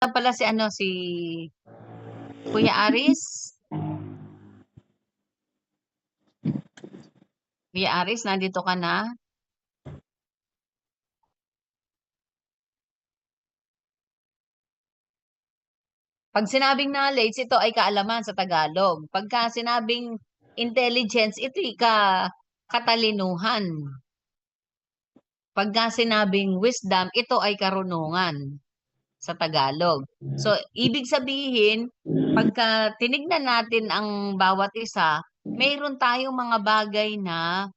pala si ano, si Kuya Aris. Kuya Aris, nandito ka na? Pag sinabing knowledge, ito ay kaalaman sa Tagalog. Pagka sinabing intelligence, ito ay katalinuhan. Pagka sinabing wisdom, ito ay karunungan sa Tagalog. So, ibig sabihin, pagka tinignan natin ang bawat isa, mayroon tayong mga bagay na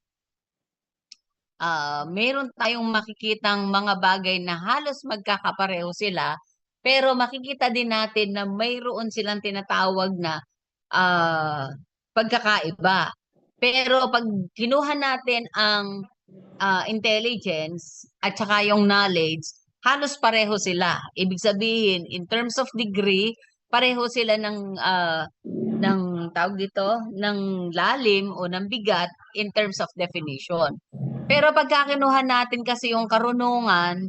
meron tayong makikitang mga bagay na halos magkakapareho sila, pero makikita din natin na mayroon silang tinatawag na pagkakaiba. Pero pag kinuha natin ang intelligence at saka yung knowledge, halos pareho sila. Ibig sabihin, in terms of degree, pareho sila ng tawag dito, ng lalim o ng bigat in terms of definition. Pero pagka kinuha natin kasi yung karunungan,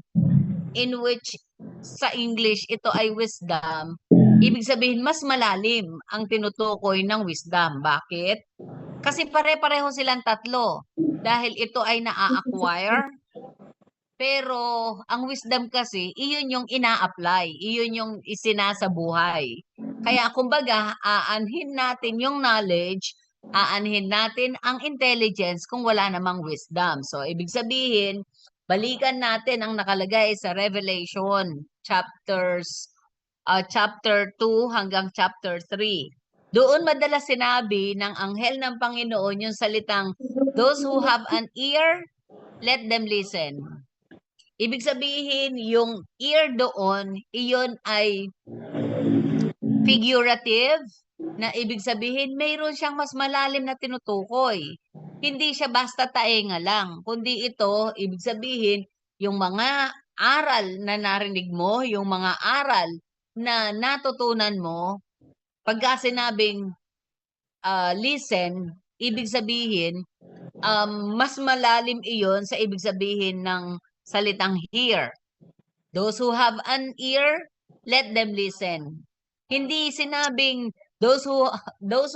in which sa English ito ay wisdom, ibig sabihin mas malalim ang tinutukoy ng wisdom. Bakit? Kasi pare-pareho silang tatlo. Dahil ito ay naa-acquire, pero ang wisdom kasi, iyon yung ina-apply, iyon yung isinasabuhay. Kaya kumbaga, aanhin natin yung knowledge, aanhin natin ang intelligence kung wala namang wisdom. So, ibig sabihin, balikan natin ang nakalagay sa Revelation chapter 2 hanggang chapter 3. Doon madalas sinabi ng anghel ng Panginoon yung salitang, those who have an ear, let them listen. Ibig sabihin, yung ear doon, iyon ay figurative, na ibig sabihin, mayroon siyang mas malalim na tinutukoy. Hindi siya basta taenga lang, kundi ito, ibig sabihin, yung mga aral na narinig mo, yung mga aral na natutunan mo, pagka sinabing listen, ibig sabihin, mas malalim iyon sa ibig sabihin ng salitang hear. Those who have an ear, let them listen. Hindi sinabing those who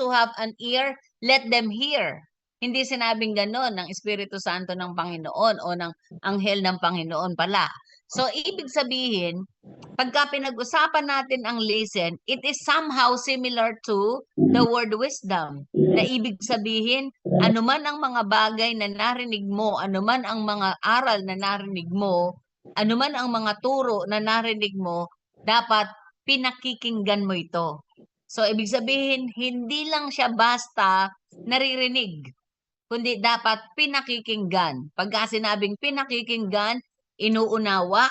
have an ear, let them hear. Hindi sinabing ganon ng Espiritu Santo ng Panginoon o ng anghel ng Panginoon pala. So, ibig sabihin, pagka pinag-usapan natin ang listen, it is somehow similar to the word wisdom. Na ibig sabihin, anuman ang mga bagay na narinig mo, anuman ang mga aral na narinig mo, anuman ang mga turo na narinig mo, dapat pinakikinggan mo ito. So, ibig sabihin, hindi lang siya basta naririnig, kundi dapat pinakikinggan. Pagka sinabing pinakikinggan, inuunawa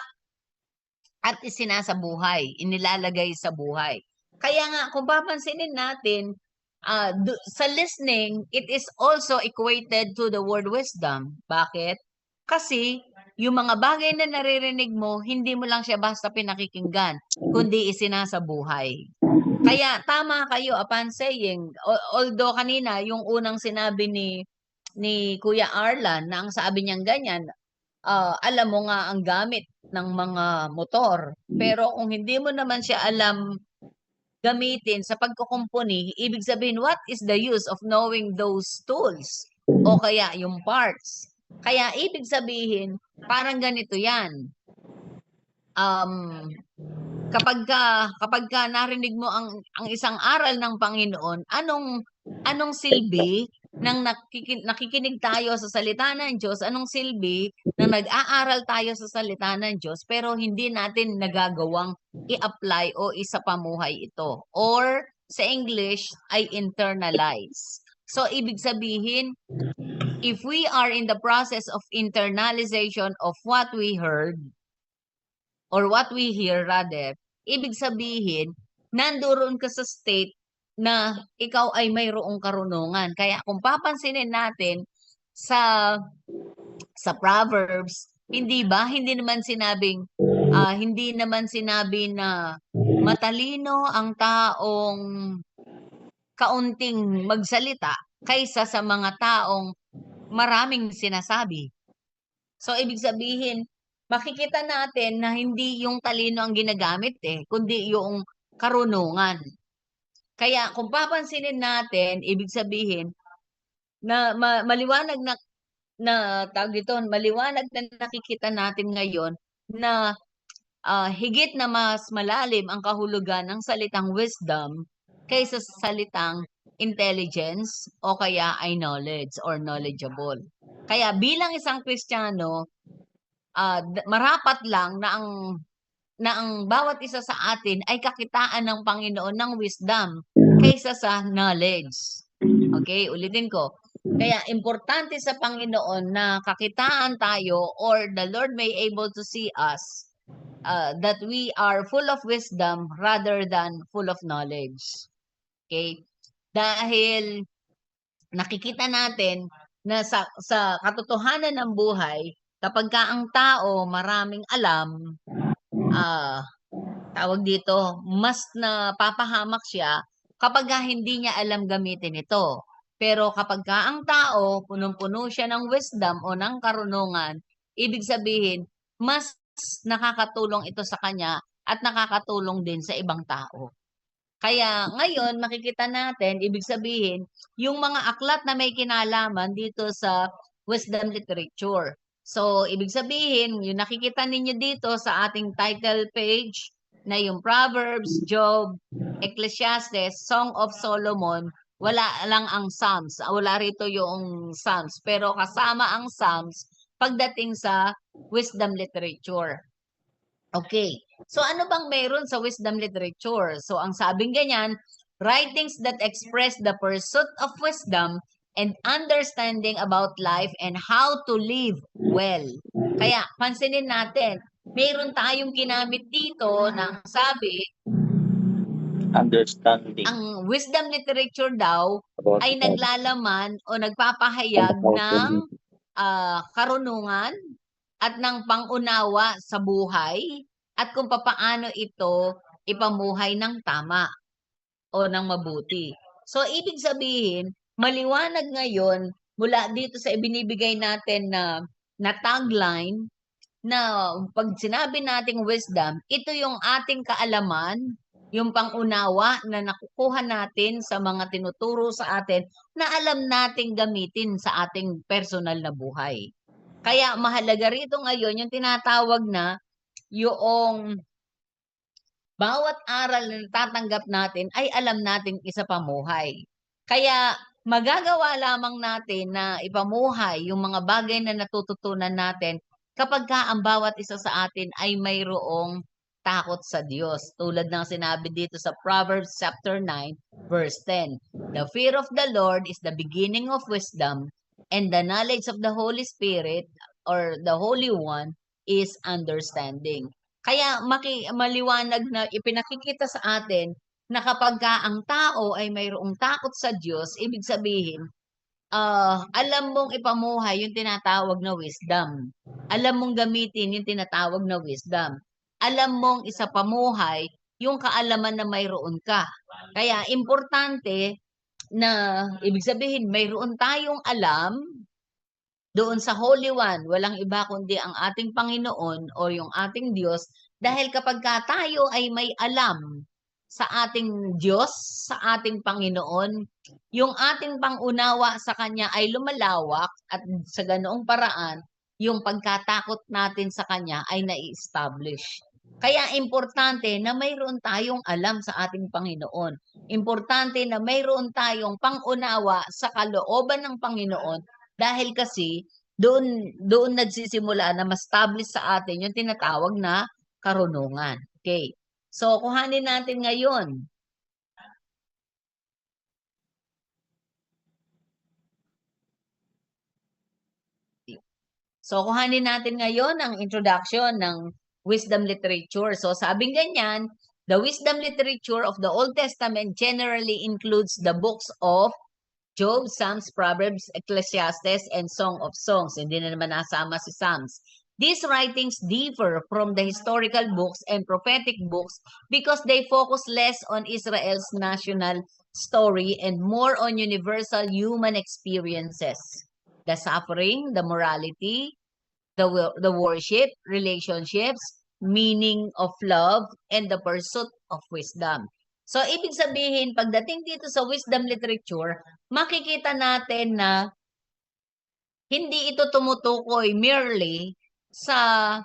at isinasabuhay, inilalagay sa buhay. Kaya nga, kung papansinin natin, sa listening, it is also equated to the word wisdom. Bakit? Kasi, yung mga bagay na naririnig mo, hindi mo lang siya basta pinakikinggan, kundi isinasabuhay. Kaya tama kayo upon saying, although kanina, yung unang sinabi ni Kuya Arlan, na ang sabi niyang ganyan, alam mo nga ang gamit ng mga motor. Pero kung hindi mo naman siya alam gamitin sa pagkukumpuni, ibig sabihin, what is the use of knowing those tools? O kaya yung parts. Kaya ibig sabihin, parang ganito yan. Kapag ka narinig mo ang isang aral ng Panginoon, anong silbi nang nakikinig tayo sa salita ng Diyos, anong silbi nang nag-aaral tayo sa salita ng Diyos pero hindi natin nagagawang i-apply o isapamuhay ito, or sa English ay internalize. So ibig sabihin, if we are in the process of internalization of what we heard or what we hear rather, ibig sabihin, nandoon ka sa state na ikaw ay mayroong karunungan. Kaya kung papansinin natin sa Proverbs, hindi ba? Hindi naman sinabi na matalino ang taong kaunting magsalita kaysa sa mga taong maraming sinasabi. So, ibig sabihin, makikita natin na hindi yung talino ang ginagamit kundi yung karunungan. Kaya kung papansinin natin, ibig sabihin na maliwanag na tawag dito, maliwanag na nakikita natin ngayon na higit na mas malalim ang kahulugan ng salitang wisdom kaysa sa salitang intelligence o kaya ay knowledge or knowledgeable. Kaya bilang isang Kristiyano, marapat lang na ang bawat isa sa atin ay kakitaan ng Panginoon ng wisdom kaysa sa knowledge. Okay, ulitin ko. Kaya importante sa Panginoon na kakitaan tayo or the Lord may able to see us that we are full of wisdom rather than full of knowledge. Okay? Dahil nakikita natin na sa katotohanan ng buhay, kapag ka ang tao maraming alam, tawag dito, mas napapahamak siya kapag hindi niya alam gamitin ito. Pero kapag ka ang tao, punong-puno siya ng wisdom o ng karunungan, ibig sabihin, mas nakakatulong ito sa kanya at nakakatulong din sa ibang tao. Kaya ngayon, makikita natin, ibig sabihin, yung mga aklat na may kinalaman dito sa wisdom literature. So, ibig sabihin, yung nakikita ninyo dito sa ating title page, na yung Proverbs, Job, Ecclesiastes, Song of Solomon, wala lang ang Psalms. Wala rito yung Psalms. Pero kasama ang Psalms pagdating sa wisdom literature. Okay. So ano bang meron sa wisdom literature? So ang sabing ganyan, writings that express the pursuit of wisdom and understanding about life and how to live well. Kaya pansinin natin, meron tayong ginamit dito na sabi, understanding. ang wisdom literature daw ay naglalaman o nagpapahayag ng karunungan at ng pangunawa sa buhay at kung papaano ito ipamuhay ng tama o ng mabuti. So, ibig sabihin, maliwanag ngayon mula dito sa ibinibigay natin na tagline na pag sinabi nating wisdom, ito yung ating kaalaman, yung pangunawa na nakukuha natin sa mga tinuturo sa atin na alam nating gamitin sa ating personal na buhay. Kaya mahalaga rito ngayon yung tinatawag na yung bawat aral na natatanggap natin ay alam nating isa pamuhay. Kaya magagawa lamang natin na ipamuhay yung mga bagay na natututunan natin kapag ka ang bawat isa sa atin ay mayroong takot sa Diyos. Tulad ng sinabi dito sa Proverbs chapter 9, verse 10. The fear of the Lord is the beginning of wisdom, and the knowledge of the Holy Spirit or the Holy One is understanding. Kaya maliwanag na ipinakikita sa atin na kapag ka ang tao ay mayroong takot sa Diyos, ibig sabihin, alam mong ipamuhay yung tinatawag na wisdom. Alam mong gamitin yung tinatawag na wisdom. Alam mong isa pamuhay yung kaalaman na mayroon ka. Kaya importante na ibig sabihin mayroon tayong alam doon sa Holy One, walang iba kundi ang ating Panginoon o yung ating Diyos, dahil kapag ka tayo ay may alam sa ating Diyos, sa ating Panginoon, yung ating pangunawa sa Kanya ay lumalawak at sa ganoong paraan, yung pagkatakot natin sa Kanya ay nai-establish. Kaya importante na mayroon tayong alam sa ating Panginoon. Importante na mayroon tayong pangunawa sa kalooban ng Panginoon dahil kasi doon nagsisimula na ma-establish sa atin yung tinatawag na karunungan. Okay. So, kuhanin natin ngayon. So, kuhanin natin ngayon ang introduction ng wisdom literature. So, sabing ganyan, the wisdom literature of the Old Testament generally includes the books of Job, Psalms, Proverbs, Ecclesiastes, and Song of Songs. Hindi na naman nasama si Psalms. These writings differ from the historical books and prophetic books because they focus less on Israel's national story and more on universal human experiences. The suffering, the morality, the worship, relationships, meaning of love, and the pursuit of wisdom. So, ibig sabihin, pagdating dito sa wisdom literature, makikita natin na hindi ito tumutukoy merely sa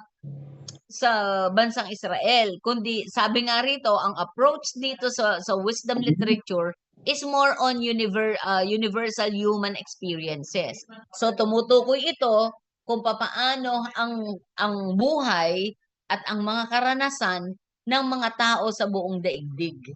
bansang Israel, kundi sabi nga rito, ang approach dito sa wisdom literature is more on universal human experiences. So tumutukoy ito kung papaano ang buhay at ang mga karanasan ng mga tao sa buong daigdig.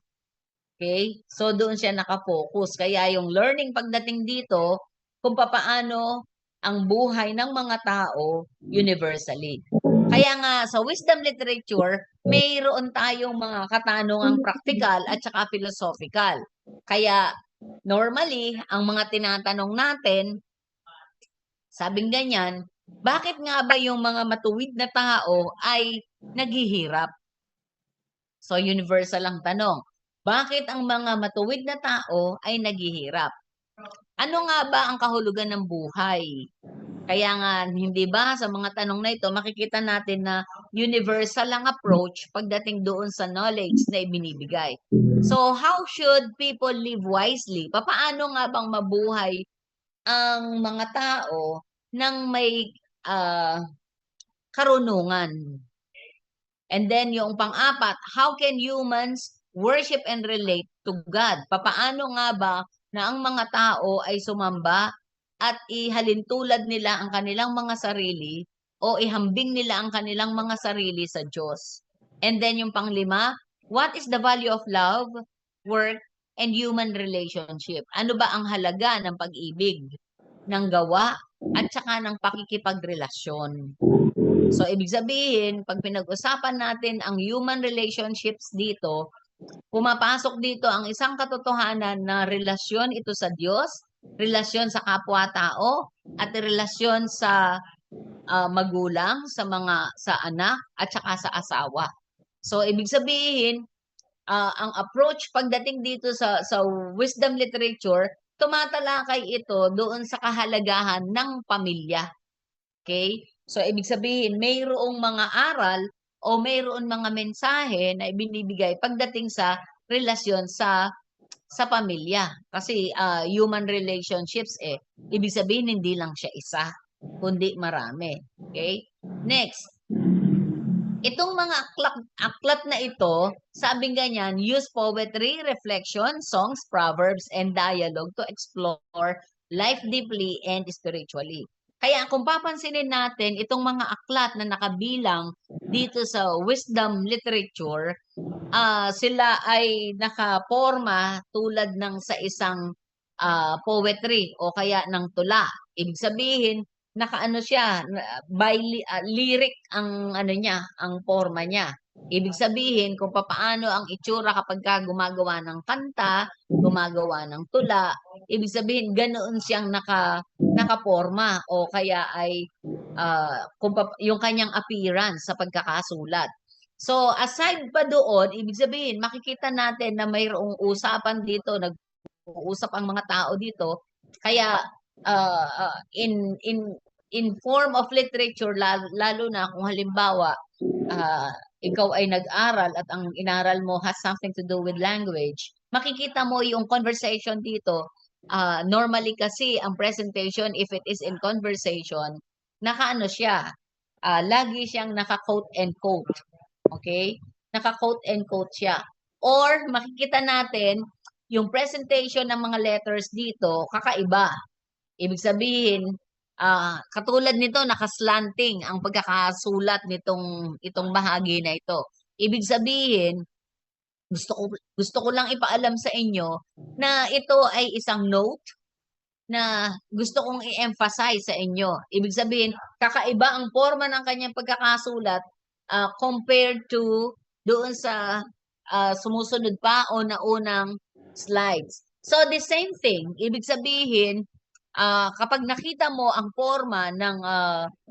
Okay? So doon siya nakafocus. Kaya yung learning pagdating dito, kung papaano ang buhay ng mga tao universally. Kaya nga sa wisdom literature, mayroon tayong mga katanungang practical at saka philosophical. Kaya normally, ang mga tinatanong natin, sabing ganyan, bakit nga ba yung mga matuwid na tao ay naghihirap? So universal ang tanong. Bakit ang mga matuwid na tao ay naghihirap? Ano nga ba ang kahulugan ng buhay? Kaya nga, hindi ba, sa mga tanong na ito, makikita natin na universal ang approach pagdating doon sa knowledge na ibinibigay. So, how should people live wisely? Papaano nga bang mabuhay ang mga tao ng may karunungan? And then yung pang-apat, how can humans worship and relate to God? Papaano nga ba na ang mga tao ay sumamba at ihalintulad nila ang kanilang mga sarili o ihambing nila ang kanilang mga sarili sa Diyos? And then yung pang-lima, what is the value of love, work, and human relationship? Ano ba ang halaga ng pag-ibig, ng gawa, at saka ng pakikipagrelasyon? So, ibig sabihin, pag pinag-usapan natin ang human relationships dito, pumapasok dito ang isang katotohanan na relasyon ito sa Diyos, relasyon sa kapwa-tao, at relasyon sa magulang, sa anak, at saka sa asawa. So, ibig sabihin, ang approach pagdating dito sa wisdom literature, tumatalakay ito doon sa kahalagahan ng pamilya. Okay? So, ibig sabihin, mayroong mga aral o mayroon mga mensahe na ibinibigay pagdating sa relasyon sa pamilya. Kasi human relationships ibig sabihin hindi lang siya isa, kundi marami. Okay? Next. Itong mga aklat na ito, sabing ganyan, use poetry, reflection, songs, proverbs, and dialogue to explore life deeply and spiritually. Kaya kung papansinin natin, itong mga aklat na nakabilang dito sa wisdom literature, sila ay nakaporma tulad ng sa isang poetry o kaya ng tula. Ibig sabihin, nakaano siya, by lyric ang ano niya, ang forma niya. Ibig sabihin kung papaano ang itsura kapag gumagawa ng kanta, gumagawa ng tula, ibig sabihin ganoon siyang nakaporma o kaya ay yung kanyang appearance sa pagkakasulat. So aside pa doon, ibig sabihin makikita natin na mayroong usapan dito, nag-uusap ang mga tao dito, kaya in form of literature, lalo na kung halimbawa ikaw ay nag-aral at ang inaral mo has something to do with language, makikita mo yung conversation dito. Normally kasi ang presentation, if it is in conversation, nakaano siya, lagi siyang naka-quote and quote. Okay? Naka-quote and quote siya. Or makikita natin yung presentation ng mga letters dito, kakaiba. Ibig sabihin, katulad nito, nakaslanting ang pagkakasulat itong bahagi na ito. Ibig sabihin, gusto ko lang ipaalam sa inyo na ito ay isang note na gusto kong i-emphasize sa inyo. Ibig sabihin, kakaiba ang forma ng kanyang pagkakasulat compared to doon sa sumusunod pa o naunang slides. So, the same thing, ibig sabihin, kapag nakita mo ang forma ng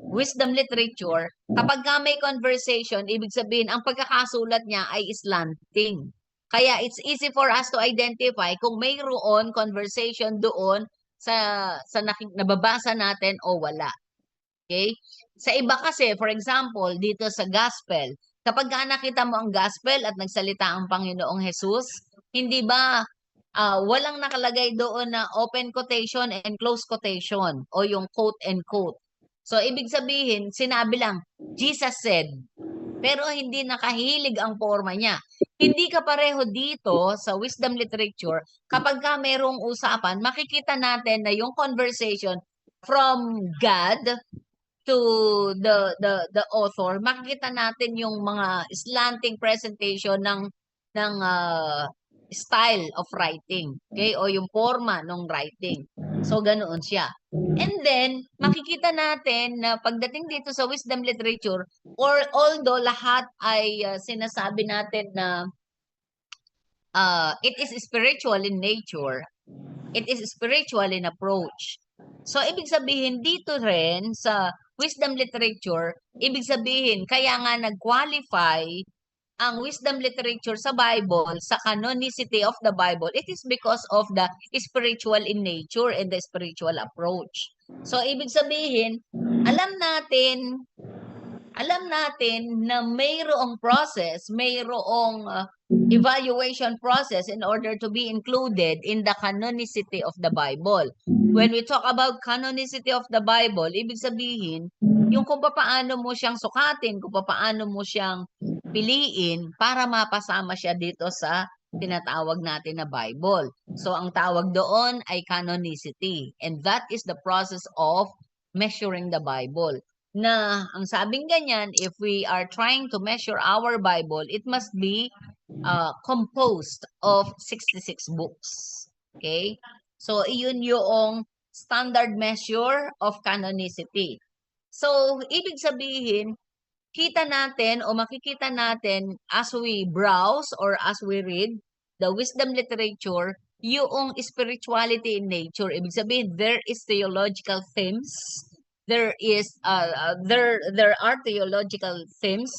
wisdom literature, kapag may conversation, ibig sabihin, ang pagkakasulat niya ay slanting. Kaya it's easy for us to identify kung mayroon conversation doon sa nababasa natin o wala. Okay? Sa iba kasi, for example, dito sa gospel, kapag nakita mo ang gospel at nagsalita ang Panginoong Jesus, hindi ba walang nakalagay doon na open quotation and close quotation o yung quote and quote. So, ibig sabihin, sinabi lang, Jesus said, pero hindi nakahilig ang forma niya. Hindi ka pareho dito sa wisdom literature. Kapag ka merong usapan, makikita natin na yung conversation from God to the author, makikita natin yung mga slanting presentation ng style of writing, okay? O yung forma ng writing. So ganoon siya. And then makikita natin na pagdating dito sa wisdom literature, or although lahat ay sinasabi natin na it is spiritual in nature, it is spiritual in approach. So, ibig sabihin dito rin sa wisdom literature, ibig sabihin, kaya nga nag-qualify ang wisdom literature sa Bible, sa canonicity of the Bible, it is because of the spiritual in nature and the spiritual approach. So, ibig sabihin, alam natin na mayroong process, mayroong evaluation process in order to be included in the canonicity of the Bible. When we talk about canonicity of the Bible, ibig sabihin, yung kung paano mo siyang sukatin, kung paano mo siyang piliin para mapasama siya dito sa tinatawag natin na Bible. So, ang tawag doon ay canonicity. And that is the process of measuring the Bible. Na ang sabing ganyan, if we are trying to measure our Bible, it must be composed of 66 books. Okay? So, iyon yung standard measure of canonicity. So, ibig sabihin, kita natin o makikita natin as we browse or as we read the wisdom literature, yung spirituality in nature. Ibig sabihin, there is theological themes. There are theological themes.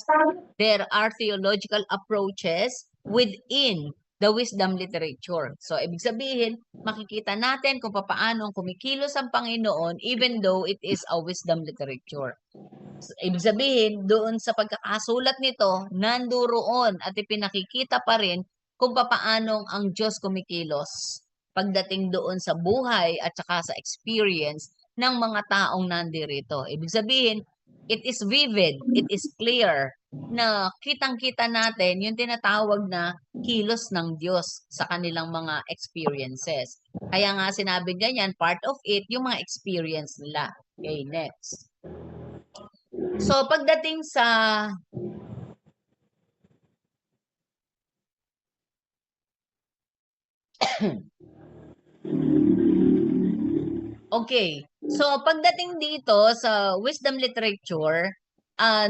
There are theological approaches within the wisdom literature. So, ibig sabihin, makikita natin kung paano kumikilos ang Panginoon even though it is a wisdom literature. So, ibig sabihin, doon sa pagkakasulat nito, nanduroon at ipinakikita pa rin kung paano ang Diyos kumikilos pagdating doon sa buhay at saka sa experience ng mga taong nandirito. Ibig sabihin, it is vivid, it is clear na kitang-kita natin yung tinatawag na kilos ng Diyos sa kanilang mga experiences. Kaya nga sinabi ganyan, part of it, yung mga experience nila. Okay, next. So, pagdating sa okay. So, pagdating dito sa wisdom literature,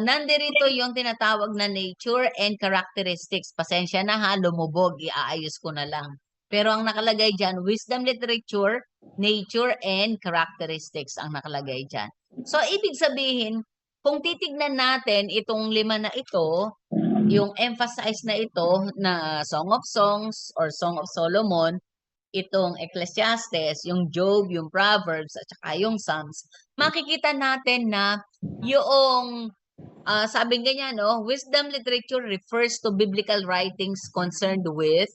nandirito yung tinatawag na nature and characteristics. Pasensya na ha, lumubog, iaayos ko na lang. Pero ang nakalagay dyan, wisdom literature, nature, and characteristics ang nakalagay dyan. So, ibig sabihin, kung titignan natin itong 5 na ito, yung emphasize na ito na Song of Songs or Song of Solomon, itong Ecclesiastes, yung Job, yung Proverbs, at saka yung Psalms, makikita natin na yung sabi ganyan, no, wisdom literature refers to biblical writings concerned with,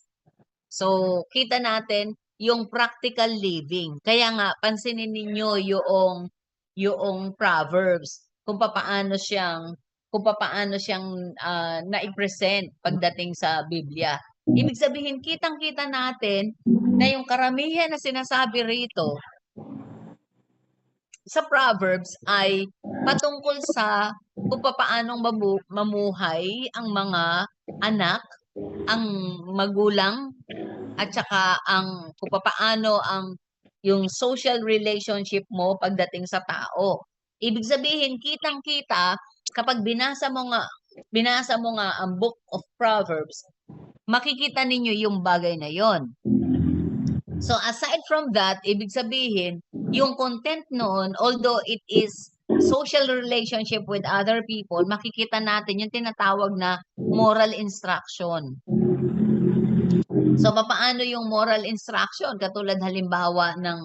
so kita natin yung practical living. Kaya nga, pansinin ninyo yung Proverbs, kung paano siyang na-present pagdating sa Biblia. Ibig sabihin, kitang-kita natin na yung karamihan na sinasabi rito sa Proverbs ay patungkol sa kung paanong mamuhay ang mga anak, ang magulang, at saka kung paano yung social relationship mo pagdating sa tao. Ibig sabihin, kitang-kita kapag binasa mo nga ang Book of Proverbs, makikita ninyo yung bagay na yon. So aside from that, ibig sabihin, yung content noon, although it is social relationship with other people, makikita natin yung tinatawag na moral instruction. So paano yung moral instruction? Katulad halimbawa ng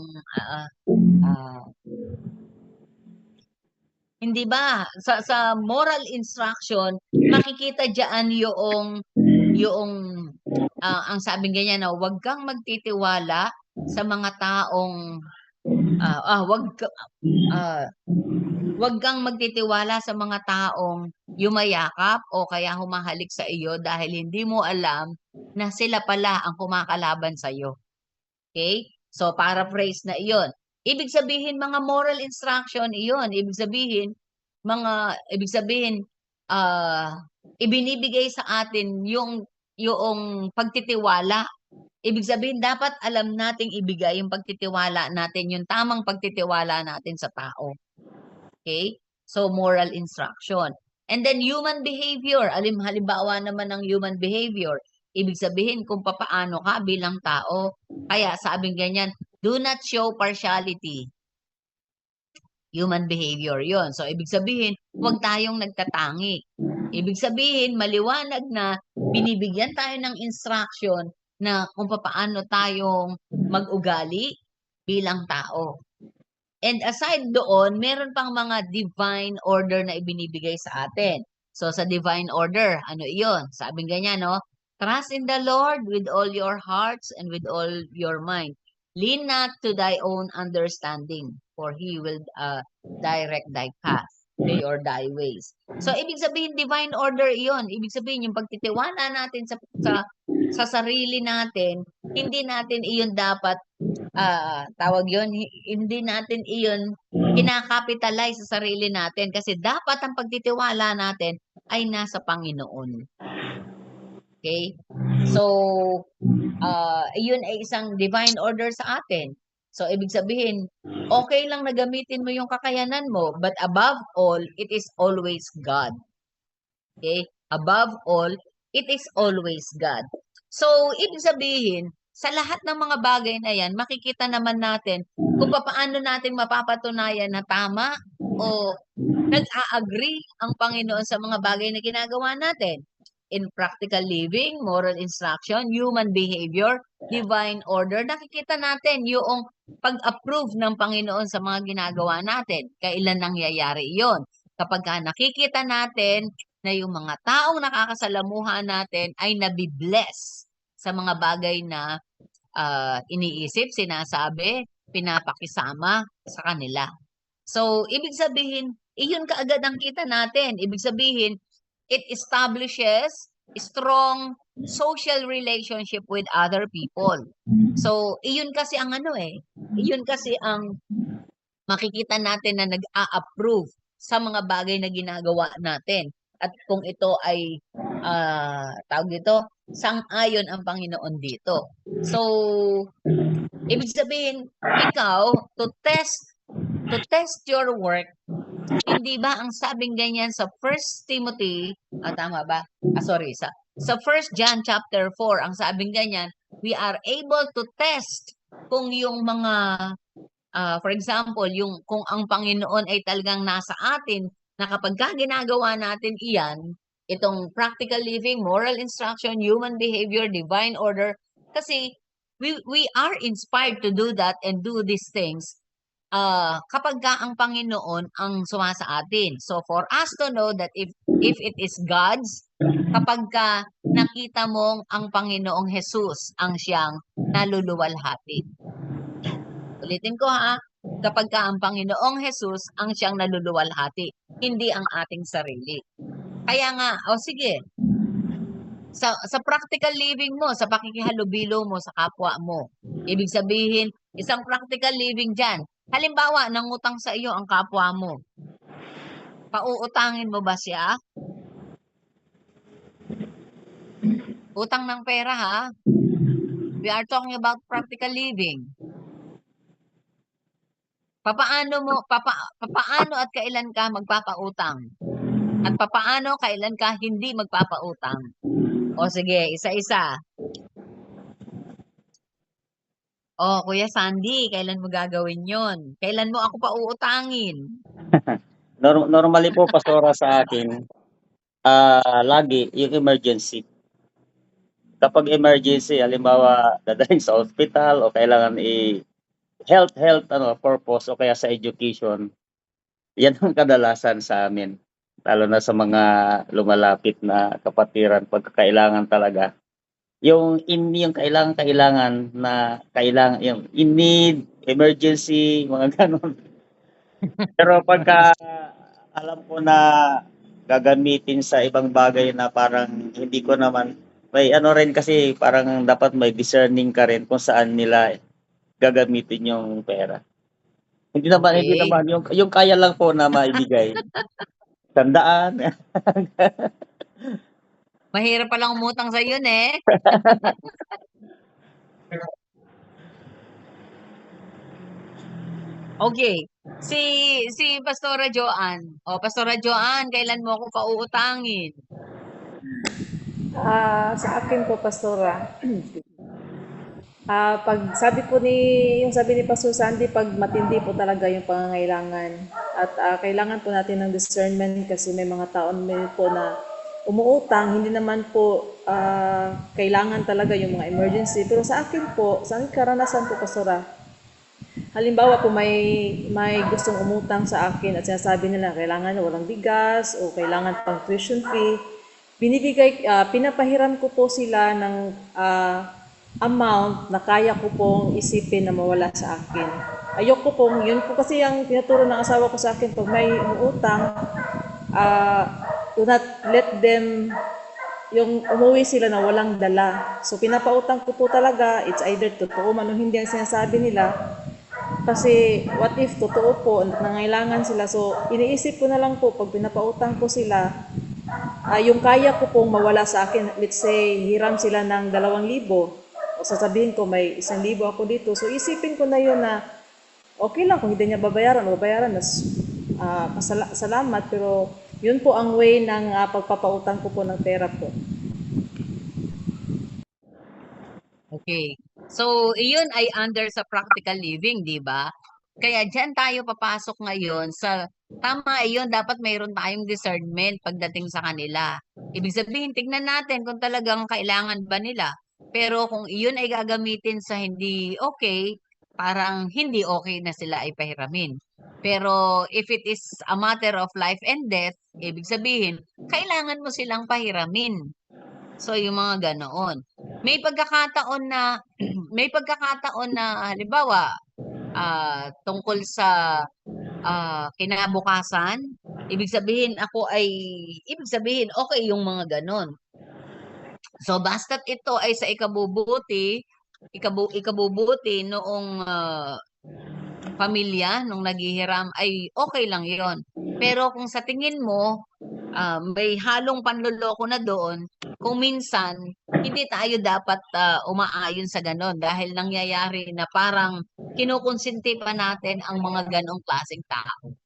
Hindi ba? Sa moral instruction, makikita diyan yung ang sabing ganyan na huwag kang magtitiwala sa mga taong wag kang magtitiwala sa mga taong yumayakap o kaya humahalik sa iyo dahil hindi mo alam na sila pala ang kumakalaban sa iyo. Okay? So, paraphrase na iyon. Ibig sabihin, mga moral instruction, iyon. Ibig sabihin, ibinibigay sa atin yung pagtitiwala. Ibig sabihin, dapat alam nating ibigay yung pagtitiwala natin, yung tamang pagtitiwala natin sa tao. Okay? So, moral instruction. And then, human behavior. Halimbawa naman ng human behavior. Ibig sabihin kung papaano ka bilang tao. Kaya sabing ganyan, do not show partiality. Human behavior yon. So, ibig sabihin, huwag tayong nagtatangi. Ibig sabihin, maliwanag na binibigyan tayo ng instruction na kung papaano tayong mag-ugali bilang tao. And aside doon, meron pang mga divine order na ibinibigay sa atin. So, sa divine order, ano iyon? Sabing ganyan, no? Trust in the Lord with all your hearts and with all your mind. Lean not to thy own understanding, for He will direct thy path, okay, or thy ways. So, ibig sabihin, divine order iyon. Ibig sabihin, yung pagtitiwala natin sa sarili natin, hindi natin iyon dapat tawag yon, hindi natin iyon kinakapitalize sa sarili natin kasi dapat ang pagtitiwala natin ay nasa Panginoon. Okay? So, iyon ay isang divine order sa atin. So, ibig sabihin, okay lang na gamitin mo yung kakayanan mo, but above all, it is always God. Okay? Above all, it is always God. So, ibig sabihin, sa lahat ng mga bagay na yan, makikita naman natin kung paano natin mapapatunayan na tama o nag-a-agree ang Panginoon sa mga bagay na ginagawa natin. In practical living, moral instruction, human behavior, divine order, nakikita natin yung pag-approve ng Panginoon sa mga ginagawa natin. Kailan nangyayari yon? Kapag nakikita natin na yung mga taong nakakasalamuha natin ay nabibless sa mga bagay na iniisip, sinasabi, pinapakisama sa kanila. So, ibig sabihin, iyon kaagad ang kita natin. Ibig sabihin, it establishes strong social relationship with other people. So, iyon kasi ang iyon kasi ang makikita natin na nag-a-approve sa mga bagay na ginagawa natin. At kung ito ay tawag dito, sang-ayon ang Panginoon dito. So, ibig sabihin, ikaw, to test your work, hindi ba ang sabing ganyan sa 1 Timothy, tama ba? Sa 1 John chapter 4, ang sabing ganyan, we are able to test kung yung mga for example, kung ang Panginoon ay talagang nasa atin, na kapag ginagawa natin iyan, itong practical living, moral instruction, human behavior, divine order, kasi we are inspired to do that and do these things kapag ang Panginoon ang sumasa atin. So for us to know that if it is God's, kapag nakita mong ang Panginoong Jesus ang siyang naluluwalhati. Ulitin ko kapag ang Panginoong Jesus ang siyang naluluwalhati, hindi ang ating sarili. Kaya nga, sige, sa practical living mo, sa pakikihalubilo mo sa kapwa mo, ibig sabihin, isang practical living dyan, halimbawa, nangutang sa iyo ang kapwa mo, pauutangin mo ba siya? Utang ng pera we are talking about practical living. Papaano at kailan ka magpapautang? At papaano kailan ka hindi magpapautang? O sige, isa-isa. Kuya Sandy, kailan mo gagawin yon? Kailan mo ako pauutangin? Normally po, Pastora, sa akin, lagi yung emergency. Kapag emergency, halimbawa, dadaling sa hospital o kailangan health purpose o kaya sa education, Yan ang kadalasan sa amin, lalo na sa mga lumalapit na kapatiran pagkakailangan talaga. Yung kailangan na kailangan yung in need, emergency, mga gano'n. Pero pagka alam ko na gagamitin sa ibang bagay na parang hindi ko naman may ano rin kasi parang dapat may discerning ka rin kung saan nila gagamitin yung pera. Hindi Okay. naman yung kaya lang po na maibigay, 100. Mahirap palang umutang sa yun eh. Okay. Si Pastora Joanne. O, Pastora Joanne, kailan mo ako pauutangin? Sa akin po, Pastora, pag sabi po yung sabi ni Pastor Sandy, pag matindi po talaga yung pangangailangan at kailangan po natin ng discernment kasi may mga taon may po na umuutang, hindi naman po kailangan talaga yung mga emergency. Pero sa akin po, sa aking karanasan po, Pastora, halimbawa po may gustong umutang sa akin at sinasabi nila kailangan walang bigas o kailangan pang tuition fee. Pinapahiram ko po sila ng amount na kaya ko pong isipin na mawala sa akin. Ayoko pong, yun po kasi ang tinuturo ng asawa ko sa akin pag may umuutang, do not let them yung umuwi sila na walang dala. So pinapautang ko po talaga, it's either totoo man o hindi ang sinasabi nila. Kasi what if totoo po, nangailangan sila. So iniisip ko na lang po pag pinapautang ko sila, yung kaya ko pong mawala sa akin, let's say, hiram sila ng 2,000, o sasabihin ko may 1,000 ako dito, so isipin ko na yun na okay lang kung hindi niya babayaran, salamat, pero yun po ang way ng pagpapautang ko po ng pera po. Okay. So, iyon ay under sa practical living, di ba? Kaya dyan tayo papasok ngayon sa tama iyon, dapat mayroon tayong discernment pagdating sa kanila. Ibig sabihin, tignan natin kung talagang kailangan ba nila. Pero kung iyon ay gagamitin sa hindi okay, parang hindi okay na sila ay pahiramin. Pero if it is a matter of life and death, ibig sabihin, kailangan mo silang pahiramin. So, yung mga ganoon. May pagkakataon na halimbawa tungkol sa kinabukasan, ibig sabihin okay yung mga ganon. So basta't ito ay sa ikabubuti noong pamilya nung naghihiram ay okay lang 'yon. Pero kung sa tingin mo may halong panloloko na doon, kung minsan hindi tayo dapat umaayon sa ganon dahil nangyayari na parang kinukonsinti pa natin ang mga ganong klaseng tao.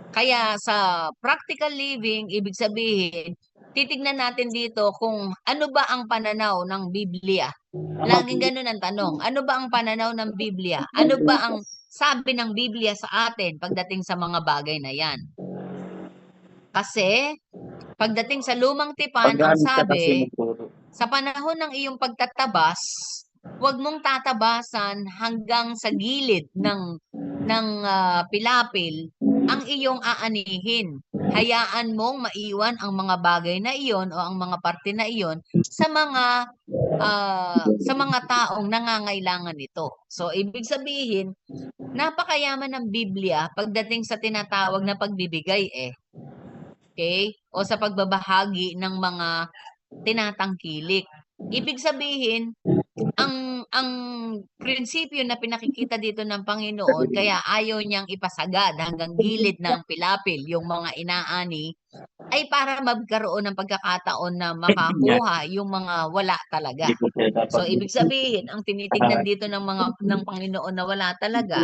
Kaya sa practical living, ibig sabihin, titignan natin dito kung ano ba ang pananaw ng Biblia. Laging ganun ang tanong. Ano ba ang pananaw ng Biblia? Ano ba ang sabi ng Biblia sa atin pagdating sa mga bagay na yan? Kasi pagdating sa lumang tipan, ang Paggamit ka kasi sabi, magturo. sa panahon ng iyong pagtatabas, huwag mong tatabasan hanggang sa gilid ng pilapil ang iyong aanihin. Hayaan mong maiwan ang mga bagay na iyon o ang mga parte na iyon sa mga taong nangangailangan nito. So, ibig sabihin, napakayaman ng Biblia pagdating sa tinatawag na pagbibigay eh. Okay? O sa pagbabahagi ng mga tinatangkilik. Ibig sabihin, ang prinsipyo na pinakikita dito ng Panginoon, kaya ayaw niyang ipasagad hanggang gilid ng pilapil yung mga inaani, ay para magkaroon ng pagkakataon na makakuha yung mga wala talaga. Hindi ko kayo dapat So, ibig sabihin, ang tinitignan dito ng Panginoon na wala talaga,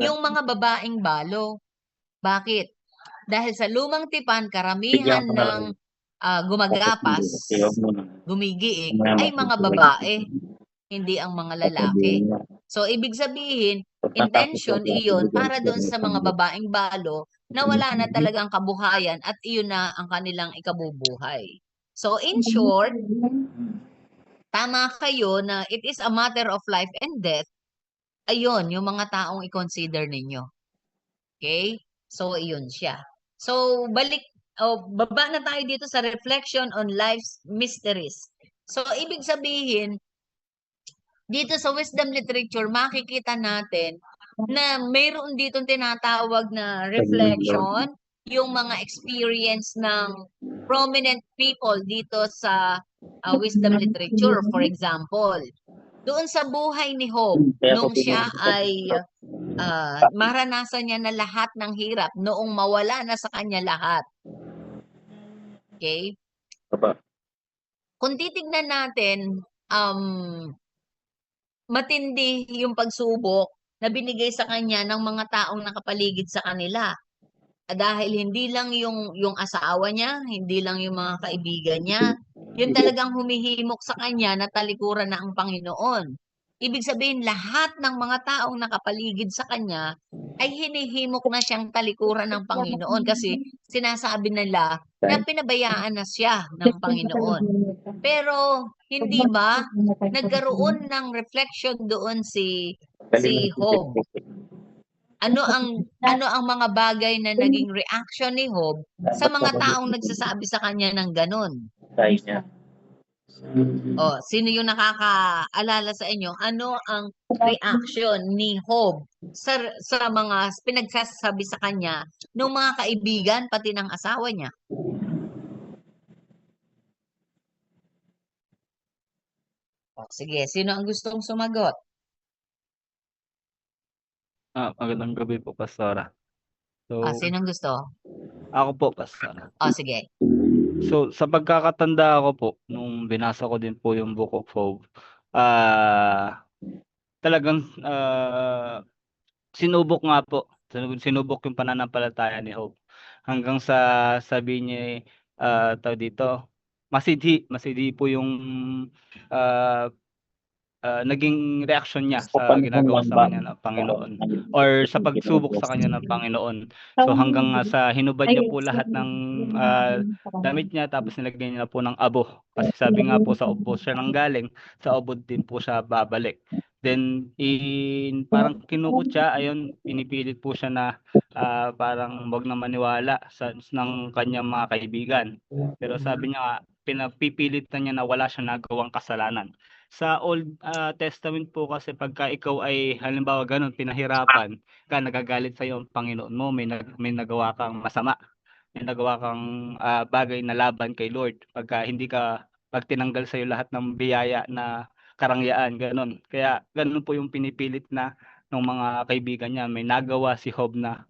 yung mga babaeng balo. Bakit? Dahil sa lumang tipan, karamihan bigyan ko na lang. ng gumagapas, gumigiik, ay mga Mamaya babae, hindi ang mga lalaki. So, ibig sabihin, intention iyon para doon sa mga babaeng balo na wala na talagang kabuhayan at iyon na ang kanilang ikabubuhay. So, in short, tama kayo na it is a matter of life and death. Ayun, yung mga taong i-consider ninyo. Okay? So, iyon siya. So, baba na tayo dito sa reflection on life's mysteries. So, ibig sabihin, dito sa wisdom literature, makikita natin na mayroon ditong tinatawag na reflection, yung mga experience ng prominent people dito sa wisdom literature. For example, doon sa buhay ni Job, Kaya ako nung siya ay pinag- maranasan niya na lahat ng hirap, noong mawala na sa kanya lahat. Okay? Aba, Kung titignan natin, matindi yung pagsubok na binigay sa kanya ng mga taong nakapaligid sa kanila. Dahil hindi lang yung asawa niya, hindi lang yung mga kaibigan niya, yun talagang humihimok sa kanya na talikuran na ang Panginoon. Ibig sabihin, lahat ng mga taong nakapaligid sa kanya ay hinihimok na siyang talikuran ng Panginoon kasi sinasabi nila na pinabayaan na siya ng Panginoon. Pero hindi ba nagkaroon ng reflection doon si Job? Ano ang mga bagay na naging reaction ni Job sa mga taong nagsasabi sa kanya ng ganun? tayo niya. O, sino yung nakakaalala sa inyo? Ano ang reaction ni Job sa mga pinagsasabi sa kanya ng mga kaibigan pati ng asawa niya? O, sige, sino ang gustong sumagot? Magandang gabi po, Pastora. So, Sinong gusto? ako po, Pastora. O, sige. So, sa pagkakatanda ko po, nung binasa ko din po yung Book of Job, talagang sinubok nga po. Sinubok yung pananampalataya ni Job. Hanggang sa sabi niya, tawag dito, masidhi po yung naging reaksyon niya sa ginagawa sa kanya ng Panginoon or sa pagsubok sa kanya ng Panginoon. So hanggang sa hinubad niya po lahat ng damit niya, tapos nilagyan niya po ng abo. Kasi sabi nga po sa ubo siya nanggaling, sa ubod din po siya babalik. Then parang kinukutya, ayun, pinipilit po siya na parang wag na maniwala ng kanyang mga kaibigan. Pero sabi niya, pinapipilit na niya na wala siyang nagawang kasalanan. Sa Old Testament po kasi pagka ikaw ay halimbawa ganun, pinahirapan ka, nagagalit sa iyo ang Panginoon mo, may nagawa kang masama, may nagawa kang bagay na laban kay Lord, pag tinanggal sa iyo lahat ng biyaya na karangyaan, ganun. Kaya ganun po yung pinipilit na ng mga kaibigan niya. May nagawa si Job na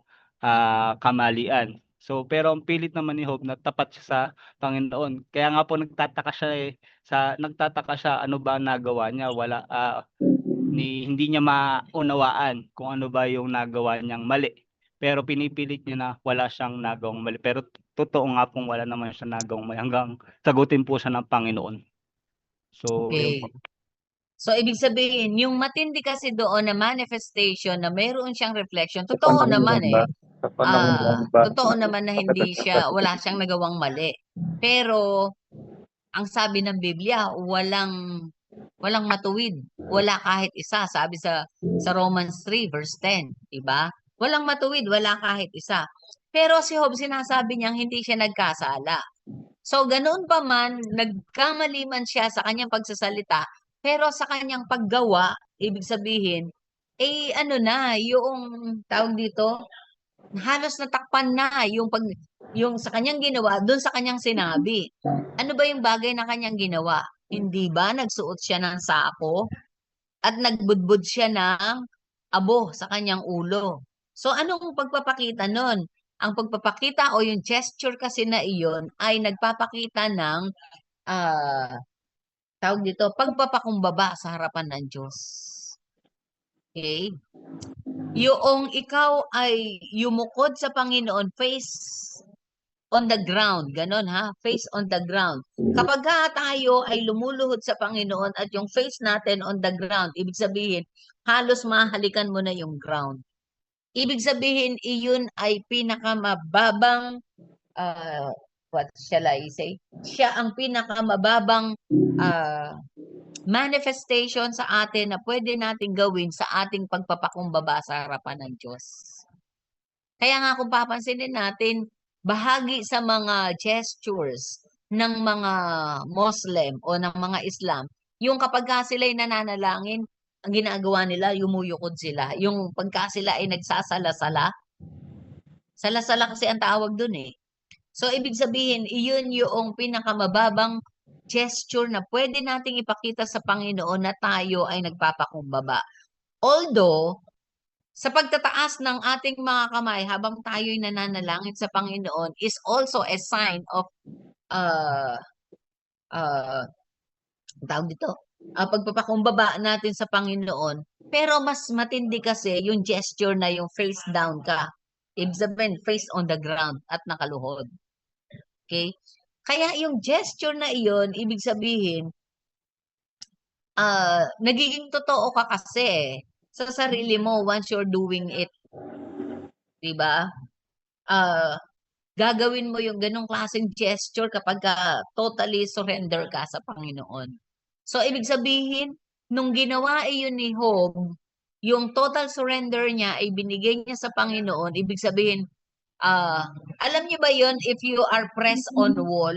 kamalian. So pero ang pilit naman ni Job na tapat siya sa Panginoon. Kaya nga po nagtataka siya ano ba nagawa niya, hindi niya maunawaan kung ano ba yung nagawa niyang mali. Pero pinipilit niya na wala siyang nagawang mali. Pero totoo nga pong wala naman siya nagawang mali hanggang sagutin po siya ng Panginoon. So yun po. Okay. So, ibig sabihin, yung matindi kasi doon na manifestation na mayroon siyang reflection, totoo naman eh. Totoo naman na wala siyang nagawang mali. Pero, ang sabi ng Biblia, walang matuwid. Wala kahit isa. Sabi sa Romans 3 verse 10, diba? Walang matuwid, wala kahit isa. Pero si Job, sinasabi niyang hindi siya nagkasala. So, ganoon pa man, nagkamali man siya sa kanyang pagsasalita, pero sa kanyang paggawa, ibig sabihin, yung tawag dito, halos natakpan na yung sa kanyang ginawa, doon sa kanyang sinabi. Ano ba yung bagay na kanyang ginawa? Hindi ba nagsuot siya ng sako at nagbudbud siya ng abo sa kanyang ulo? So, anong pagpapakita nun? Ang pagpapakita o yung gesture kasi na iyon ay nagpapakita ng tawag dito, pagpapakumbaba sa harapan ng Diyos. Okay? Yung ikaw ay yumukod sa Panginoon, face on the ground, ganon ha, face on the ground. Kapag tayo ay lumuluhod sa Panginoon at yung face natin on the ground, ibig sabihin, halos mahalikan mo na yung ground. Ibig sabihin, iyon ay pinakamababang what shall I say? Siya ang pinakamababang manifestation sa atin na pwede nating gawin sa ating pagpapakumbaba sa harapan ng Diyos. Kaya nga kung papansinin natin, bahagi sa mga gestures ng mga Muslim o ng mga Islam, yung kapag ka sila'y nananalangin, ang ginagawa nila, yumuyukod sila. Yung pagka sila ay nagsasala-sala, sala-sala kasi ang tawag dun eh. So, ibig sabihin, iyon yung pinakamababang gesture na pwede nating ipakita sa Panginoon na tayo ay nagpapakumbaba. Although, sa pagtataas ng ating mga kamay habang tayo'y nananalangin sa Panginoon is also a sign of uh, uh, tawag dito, pagpapakumbaba natin sa Panginoon. Pero mas matindi kasi yung gesture na yung face down ka. Ibig sabihin, face on the ground at nakaluhod. Okay? Kaya yung gesture na iyon, ibig sabihin, nagiging totoo ka kasi sa sarili mo once you're doing it. Diba? Gagawin mo yung ganong klaseng gesture kapag totally surrender ka sa Panginoon. So, ibig sabihin, nung ginawa iyon ni Job, yung total surrender niya ay binigay niya sa Panginoon, ibig sabihin, alam niyo ba yun, if you are pressed on wall,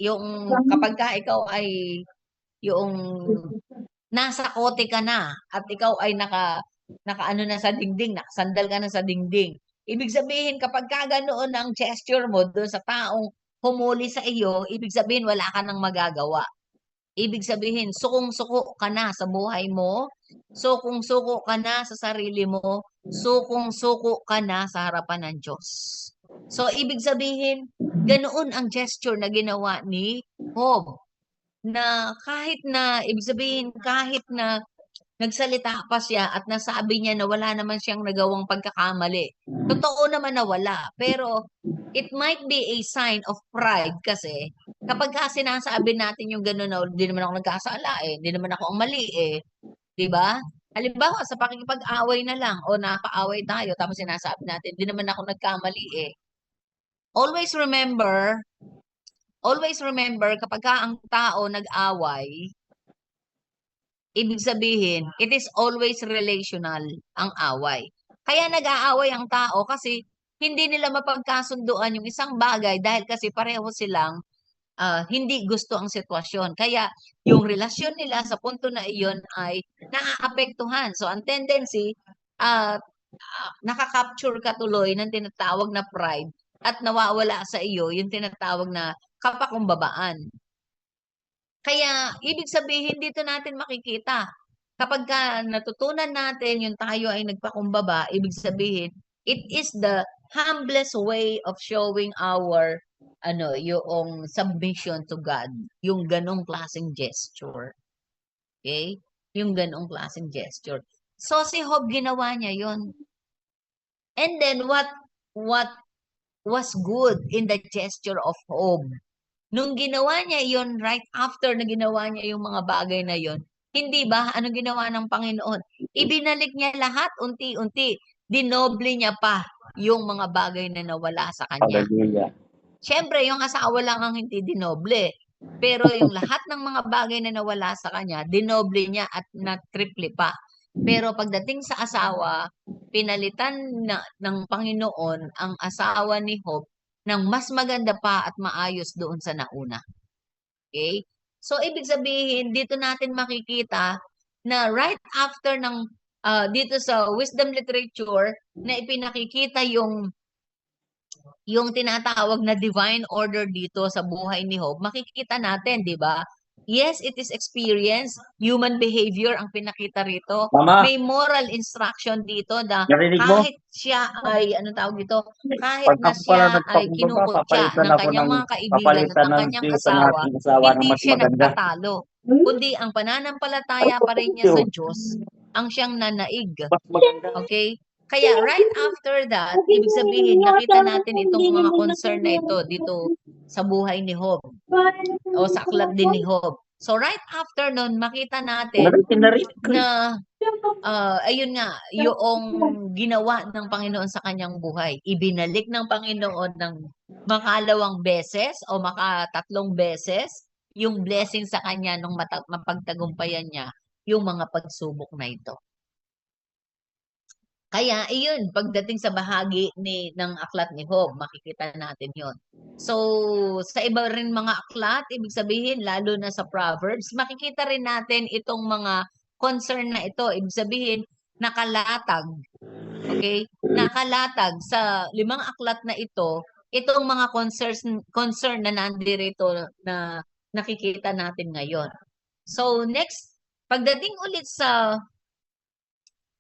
yung kapag ka ikaw ay yung nasa kote ka na at ikaw ay nakaano na sa dingding, nakasandal ka na sa dingding. Ibig sabihin, kapag ka ganoon ang gesture mo doon sa taong humuli sa iyo, ibig sabihin wala ka nang magagawa. Ibig sabihin, sukong-suko ka na sa buhay mo, sukong-suko ka na sa sarili mo, sukong-suko ka na sa harapan ng Diyos. So, ibig sabihin, ganoon ang gesture na ginawa ni Job. Na kahit na, ibig sabihin, kahit na nagsalita pa siya at nasabi niya na wala naman siyang nagawang pagkakamali. Totoo naman na wala. Pero, it might be a sign of pride kasi kapag ka sinasabi natin yung gano'n na hindi naman ako nagkasala eh, hindi naman ako ang mali eh. Diba? Halimbawa, sa pakikipag-away na lang o napaaway tayo tapos sinasabi natin, hindi naman ako nagkamali eh. Always remember kapag ka ang tao nag-away, ibig sabihin, it is always relational ang away. Kaya nag-aaway ang tao kasi hindi nila mapagkasunduan yung isang bagay dahil kasi pareho silang hindi gusto ang sitwasyon. Kaya yung relasyon nila sa punto na iyon ay naaapektuhan. So ang tendency, nakaka-capture ka tuloy ng tinatawag na pride at nawawala sa iyo yung tinatawag na kapakumbabaan. Kaya, ibig sabihin, dito natin makikita. Kapag natutunan natin yung tayo ay nagpakumbaba, ibig sabihin, it is the humblest way of showing our yung submission to God. Yung ganong klaseng gesture. Okay? Yung ganong klaseng gesture. So, si Job, ginawa niya yon. And then, what was good in the gesture of Job? Nung ginawa niya yon right after na ginawa niya yung mga bagay na yon, hindi ba, ano ginawa ng Panginoon? Ibinalik niya lahat unti-unti. Dinoble niya pa yung mga bagay na nawala sa kanya. Hallelujah. Siyempre, yung asawa lang ang hindi dinoble. Pero yung lahat ng mga bagay na nawala sa kanya, dinoble niya at na-triple pa. Pero pagdating sa asawa, pinalitan ng Panginoon ang asawa ni Job ng mas maganda pa at maayos doon sa nauna. Okay? So, ibig sabihin, dito natin makikita na right after ng, dito sa wisdom literature, na ipinakikita yung tinatawag na divine order dito sa buhay ni Job, makikita natin, di ba? Yes, it is experience, human behavior ang pinakita rito. Mama, May moral instruction dito na narinig mo? kahit siya ay, kahit Pag na ako pala siya ay nagpakumbaba, kinukot siya papalitan ng ako kanyang ng mga kaibigan at papalitan ng ng kanyang Diyos ang asawa, ating asawa na hindi mas siya maganda. nagpatalo, kundi ang pananampalataya pa rin niya sa Diyos ang siyang nanaig. Mas maganda. Okay? Kaya right after that, ibig sabihin, nakita natin itong mga concern na ito dito sa buhay ni Job o sa aklat din ni Job. So right after nun, makita natin na ayun nga, yung ginawa ng Panginoon sa kanyang buhay. Ibinalik ng Panginoon ng makalawang beses o makatatlong beses yung blessing sa kanya nung mapagtagumpayan niya yung mga pagsubok na ito. Kaya iyon, pagdating sa bahagi ng aklat ni Job, makikita natin yon. So, sa iba rin mga aklat, ibig sabihin, lalo na sa Proverbs, makikita rin natin itong mga concern na ito. Ibig sabihin, nakalatag. Okay? Nakalatag sa 5 aklat na ito, itong mga concern na nandirito na nakikita natin ngayon. So, next, pagdating ulit sa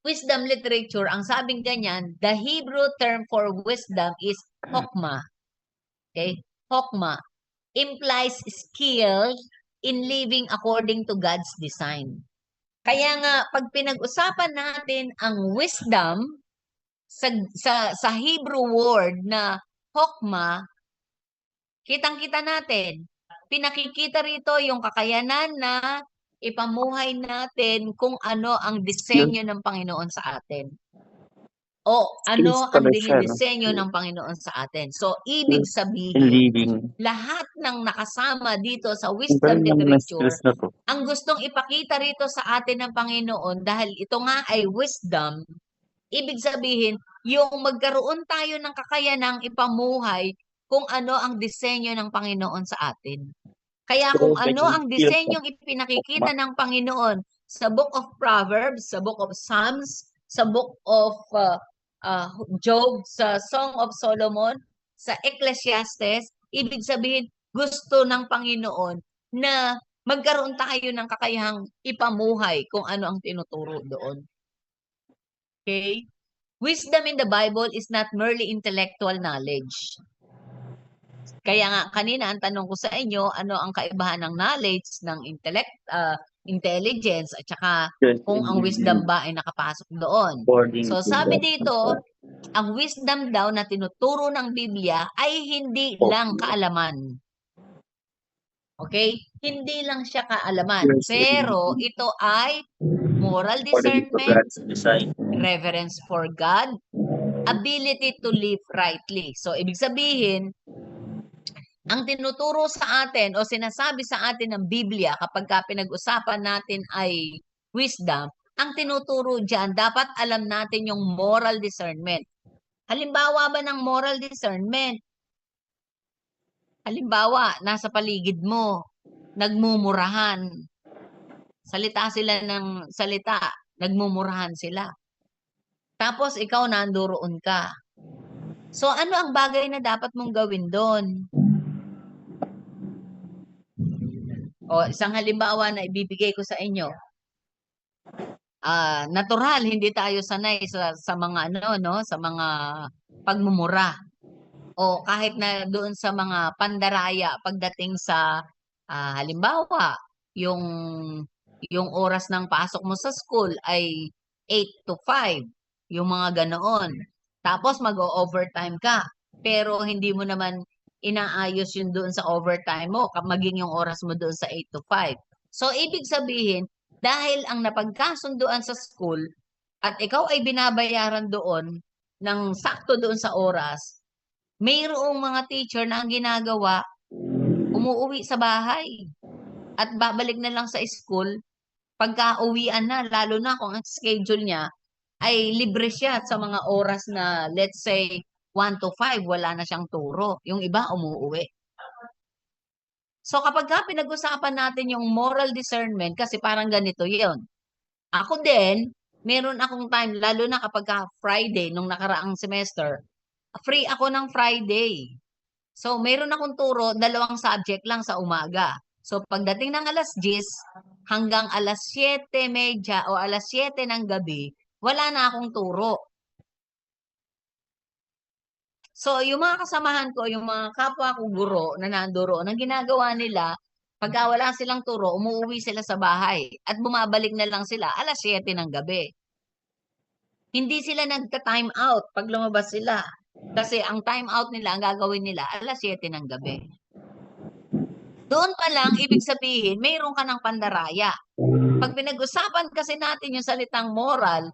wisdom literature, ang sabing ganyan, the Hebrew term for wisdom is hokmah. Okay? Hokmah implies skill in living according to God's design. Kaya nga, pag pinag-usapan natin ang wisdom sa Hebrew word na hokmah, kitang-kita natin, pinakikita rito yung kakayanan na ipamuhay natin kung ano ang disenyo ng Panginoon sa atin. O ano ang disenyo ng Panginoon sa atin. So, ibig sabihin, lahat ng nakasama dito sa wisdom literature, ang gustong ipakita rito sa atin ng Panginoon, dahil ito nga ay wisdom, ibig sabihin, yung magkaroon tayo ng kakayanang ipamuhay kung ano ang disenyo ng Panginoon sa atin. Kaya kung ano ang disenyong ipinakikita ng Panginoon sa Book of Proverbs, sa Book of Psalms, sa Book of Job, sa Song of Solomon, sa Ecclesiastes, ibig sabihin gusto ng Panginoon na magkaroon tayo ng kakayahang ipamuhay kung ano ang tinuturo doon. Okay? Wisdom in the Bible is not merely intellectual knowledge. Kaya nga kanina ang tanong ko sa inyo, ano ang kaibahan ng knowledge, ng intelligence, at saka kung ang wisdom ba ay nakapasok doon. So sabi dito, ang wisdom daw na tinuturo ng Biblia ay hindi lang kaalaman. Okay? Hindi lang siya kaalaman. Pero ito ay moral discernment, reverence for God, ability to live rightly. So ibig sabihin, ang tinuturo sa atin o sinasabi sa atin ng Biblia kapag pinag-usapan natin ay wisdom, ang tinuturo dyan, dapat alam natin yung moral discernment. Halimbawa ba ng moral discernment? Halimbawa, nasa paligid mo, nagmumurahan. Salita sila ng salita, nagmumurahan sila. Tapos ikaw nandoon ka. So ano ang bagay na dapat mong gawin doon? O isang halimbawa na ibibigay ko sa inyo. Natural, hindi tayo sanay sa mga sa mga pagmumura. O kahit na doon sa mga pandaraya pagdating sa halimbawa, yung oras ng pasok mo sa school ay 8 to 5, yung mga ganoon. Tapos mag-overtime ka, pero hindi mo naman inaayos yun doon sa overtime mo, maging yung oras mo doon sa 8 to 5. So, ibig sabihin, dahil ang napagkasunduan sa school at ikaw ay binabayaran doon ng sakto doon sa oras, mayroong mga teacher na ang ginagawa, umuuwi sa bahay at babalik na lang sa school pagka-uwian na, lalo na kung ang schedule niya ay libre siya sa mga oras na let's say 1 to 5, wala na siyang turo. Yung iba, umuuwi. So kapag pinag-usapan natin yung moral discernment, kasi parang ganito yun. Ako din, meron akong time, lalo na kapag Friday, nung nakaraang semester, free ako ng Friday. So meron akong turo, 2 subject lang sa umaga. So pagdating ng alas 10 hanggang alas 7:30 o alas 7 ng gabi, wala na akong turo. So, yung mga kasamahan ko, yung mga kapwa ko guro na nandoon, ang ginagawa nila, pagka wala silang turo, umuwi sila sa bahay at bumabalik na lang sila alas 7 ng gabi. Hindi sila nagta-time out pag lumabas sila. Kasi ang time out nila, ang gagawin nila, alas 7 ng gabi. Doon pa lang, ibig sabihin, mayroon ka ng pandaraya. Pag pinag-usapan kasi natin yung salitang moral,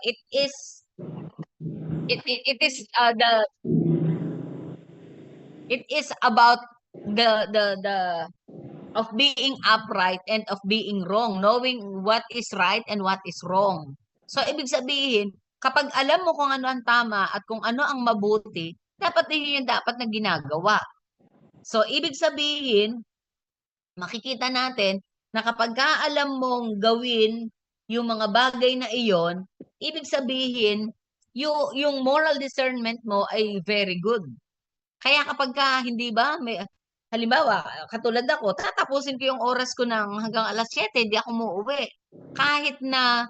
it is about the of being upright and of being wrong, knowing what is right and what is wrong. So ibig sabihin, kapag alam mo kung ano ang tama at kung ano ang mabuti, dapat yun yung dapat na ginagawa. So, ibig sabihin, makikita natin na kapag alam mong gawin yung mga bagay na iyon, ibig sabihin, yung moral discernment mo ay very good. Kaya kapag hindi ba, halimbawa, katulad ako, tatapusin ko yung oras ko hanggang alas 7, hindi ako muuwi. Kahit na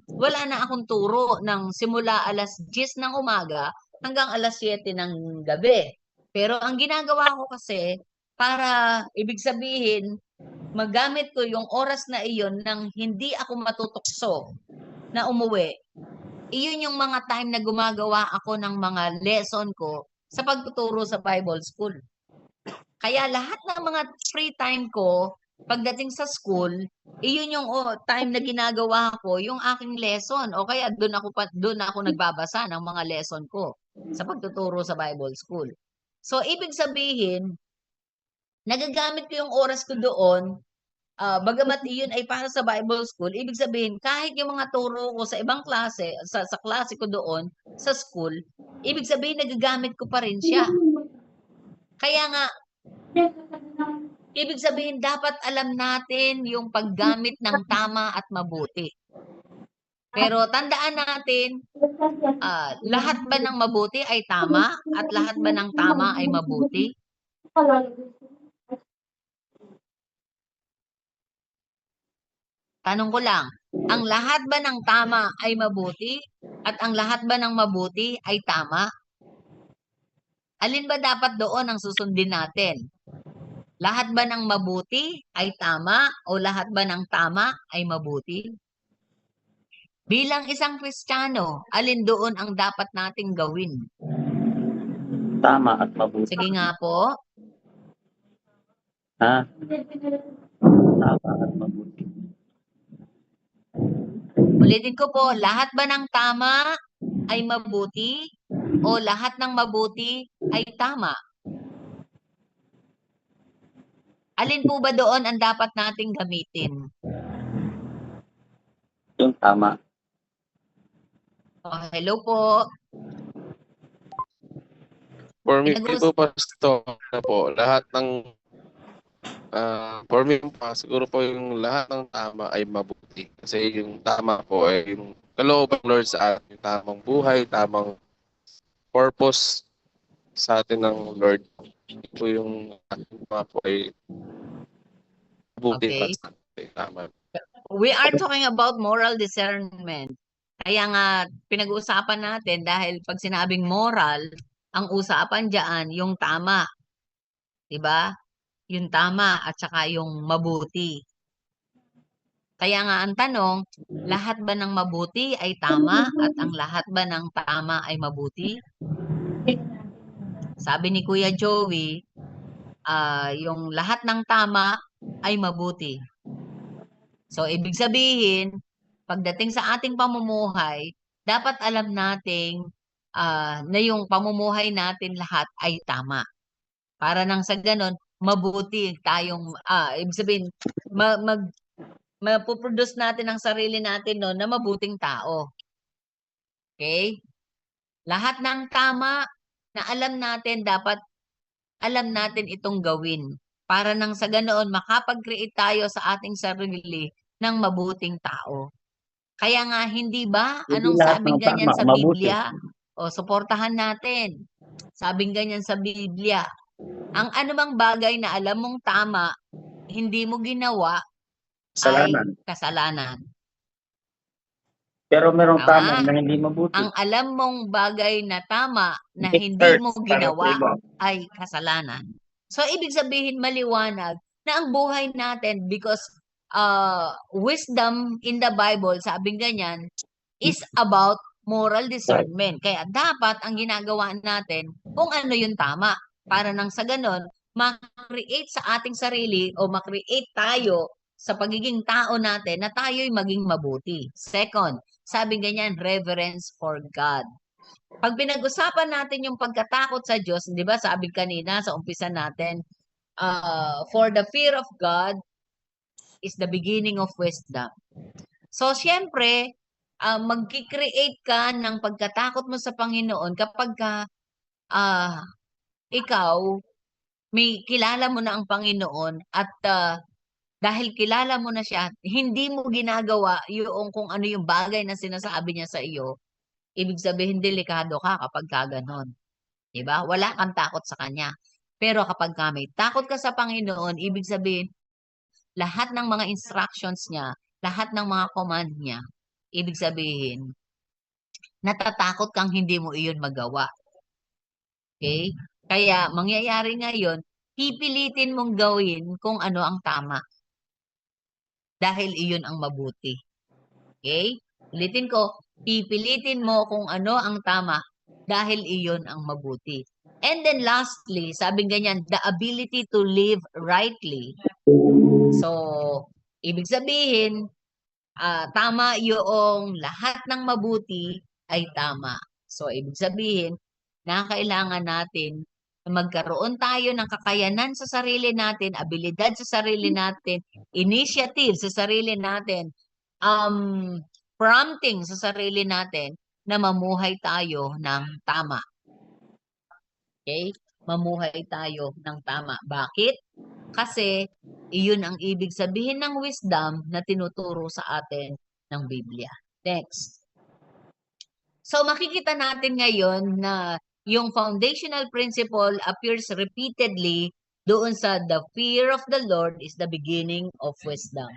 wala na akong turo ng simula alas 10 ng umaga hanggang alas 7 ng gabi. Pero ang ginagawa ko kasi, para ibig sabihin, magamit ko yung oras na iyon nang hindi ako matutokso na umuwi. Iyon yung mga time na gumagawa ako ng mga lesson ko sa pagtuturo sa Bible School. Kaya lahat ng mga free time ko, pagdating sa school, iyon yung time na ginagawa ko, yung aking lesson. O kaya doon ako nagbabasa ng mga lesson ko sa pagtuturo sa Bible School. So, ibig sabihin, nagagamit ko yung oras ko doon, bagamat iyon ay para sa Bible School, ibig sabihin, kahit yung mga turo ko sa ibang klase, sa klase ko doon, sa school, ibig sabihin, nagagamit ko pa rin siya. Kaya nga, ibig sabihin, dapat alam natin yung paggamit ng tama at mabuti. Pero tandaan natin, lahat ba ng mabuti ay tama at lahat ba ng tama ay mabuti? Tanong ko lang, ang lahat ba ng tama ay mabuti at ang lahat ba ng mabuti ay tama? Alin ba dapat doon ang susundin natin? Lahat ba ng mabuti ay tama o lahat ba ng tama ay mabuti? Bilang isang Kristiyano, alin doon ang dapat nating gawin? Tama at mabuti. Sige nga po. Ha? Tama at mabuti. Ulitin ko po, lahat ba ng tama ay mabuti o lahat ng mabuti ay tama? Alin po ba doon ang dapat nating gamitin? Yung tama. Oh, hello po. For me Pinag-us- po, Pastor, na po, lahat ng for me pa, siguro po yung lahat ng tama ay mabuti. Kasi yung tama po ay yung kalooban ng Lord sa atin, yung tamang buhay, tamang purpose sa atin ng Lord. Hindi po yung tama po ay mabuti Okay. para sa atin. Tama. We are talking about moral discernment. Kaya nga, pinag-uusapan natin dahil pag sinabing moral, ang usapan dyan, yung tama. Diba? Yung tama at saka yung mabuti. Kaya nga ang tanong, lahat ba ng mabuti ay tama at ang lahat ba ng tama ay mabuti? Sabi ni Kuya Joey, yung lahat ng tama ay mabuti. So, ibig sabihin, pagdating sa ating pamumuhay, dapat alam nating na yung pamumuhay natin lahat ay tama. Para nang sa ganon, mabuti tayong, ibig sabihin, mapuproduce natin ang sarili natin no, na mabuting tao. Okay? Lahat ng tama na alam natin, dapat alam natin itong gawin. Para nang sa ganoon, makapag-create tayo sa ating sarili ng mabuting tao. Kaya nga, hindi ba? Hindi Anong lahat sabing ng ganyan tama, sa mabuti. Biblia? O, suportahan natin. Sabing ganyan sa Biblia. Ang anumang bagay na alam mong tama, hindi mo ginawa, ay Kasalanan. kasalanan. Pero merong Tama. tama na hindi mabuti. Ang alam mong bagay na tama na It hindi hurts mo para sa ginawa iba. ay kasalanan. So, ibig sabihin maliwanag na ang buhay natin, because wisdom in the Bible, sabing ganyan, is about moral discernment. Kaya dapat ang ginagawa natin kung ano yung tama. Para nang sa ganon, ma-create sa ating sarili o ma-create tayo sa pagiging tao natin na tayo'y maging mabuti. Second, sabi ganyan, reverence for God. Pag pinag-usapan natin yung pagkatakot sa Diyos, di ba sabi kanina sa umpisa natin, for the fear of God is the beginning of wisdom. So, syempre, magki-create ka ng pagkatakot mo sa Panginoon kapag ikaw may kilala mo na ang Panginoon at dahil kilala mo na siya, hindi mo ginagawa yung kung ano yung bagay na sinasabi niya sa iyo, ibig sabihin delikado ka kapag gano'n. Diba? Wala kang takot sa Kanya. Pero kapag may takot ka sa Panginoon, ibig sabihin, lahat ng mga instructions niya, lahat ng mga command niya, ibig sabihin, natatakot kang hindi mo iyon magawa. Okay? Kaya mangyayari ngayon, pipilitin mong gawin kung ano ang tama. Dahil iyon ang mabuti. Okay? Ulitin ko, pipilitin mo kung ano ang tama dahil iyon ang mabuti. And then lastly, sabi ganyan, the ability to live rightly. So, ibig sabihin, tama yung lahat ng mabuti ay tama. So, ibig sabihin, na kailangan natin magkaroon tayo ng kakayanan sa sarili natin, abilidad sa sarili natin, initiative sa sarili natin, prompting sa sarili natin na mamuhay tayo ng tama. Okay? Mamuhay tayo ng tama. Bakit? Kasi iyon ang ibig sabihin ng wisdom na tinuturo sa atin ng Biblia. Next. So makikita natin ngayon na yung foundational principle appears repeatedly doon sa the fear of the Lord is the beginning of wisdom.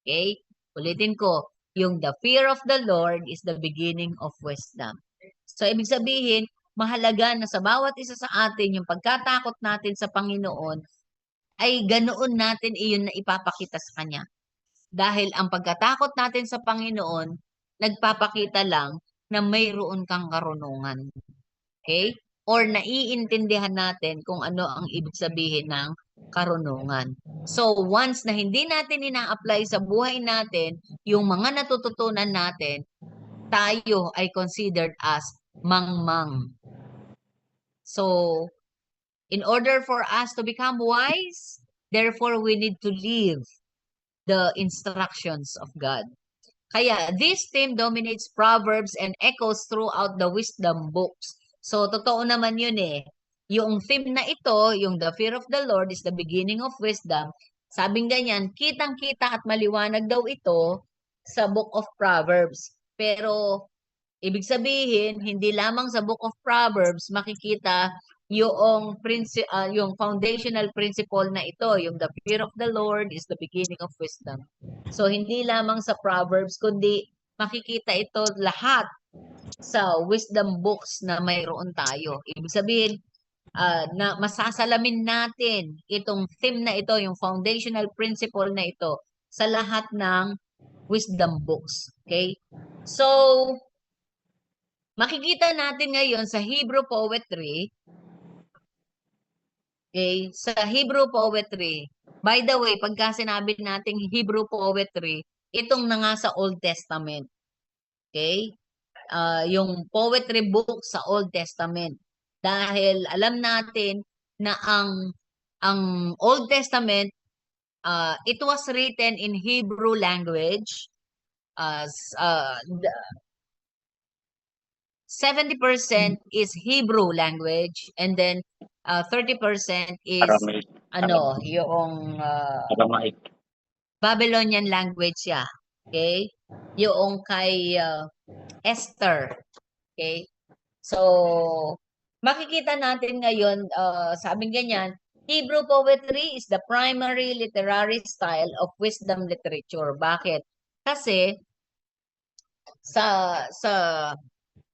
Okay? Ulitin ko, yung the fear of the Lord is the beginning of wisdom. So ibig sabihin, mahalaga na sa bawat isa sa atin yung pagkatakot natin sa Panginoon ay ganoon natin iyon na ipapakita sa Kanya. Dahil ang pagkatakot natin sa Panginoon, nagpapakita lang na mayroon kang karunungan. Okay? Or naiintindihan natin kung ano ang ibig sabihin ng karunungan. So, once na hindi natin ina-apply sa buhay natin, yung mga natututunan natin, tayo ay considered as mangmang. So, in order for us to become wise, therefore we need to live the instructions of God. Kaya, this theme dominates Proverbs and echoes throughout the wisdom books. So, totoo naman yun eh. Yung theme na ito, yung the fear of the Lord is the beginning of wisdom, sabing ganyan, kitang-kita at maliwanag daw ito sa Book of Proverbs. Pero, ibig sabihin, hindi lamang sa Book of Proverbs makikita yung foundational principle na ito, yung the fear of the Lord is the beginning of wisdom. So, hindi lamang sa Proverbs, kundi makikita ito lahat sa wisdom books na mayroon tayo. Ibig sabihin, na masasalamin natin itong theme na ito, yung foundational principle na ito, sa lahat ng wisdom books. Okay? So, makikita natin ngayon sa Hebrew poetry, okay, sa Hebrew poetry, by the way, pagka sinabi nating Hebrew poetry, itong na nga sa Old Testament. Okay? Yung poetry book sa Old Testament. Dahil alam natin na ang Old Testament, it was written in Hebrew language. 70% is Hebrew language and then 30% is Aramaic. yung Aramaic. Babylonian language siya. Okay? Yung kay Esther. Okay? So, makikita natin ngayon, sabing ganyan, Hebrew poetry is the primary literary style of wisdom literature. Bakit? Kasi sa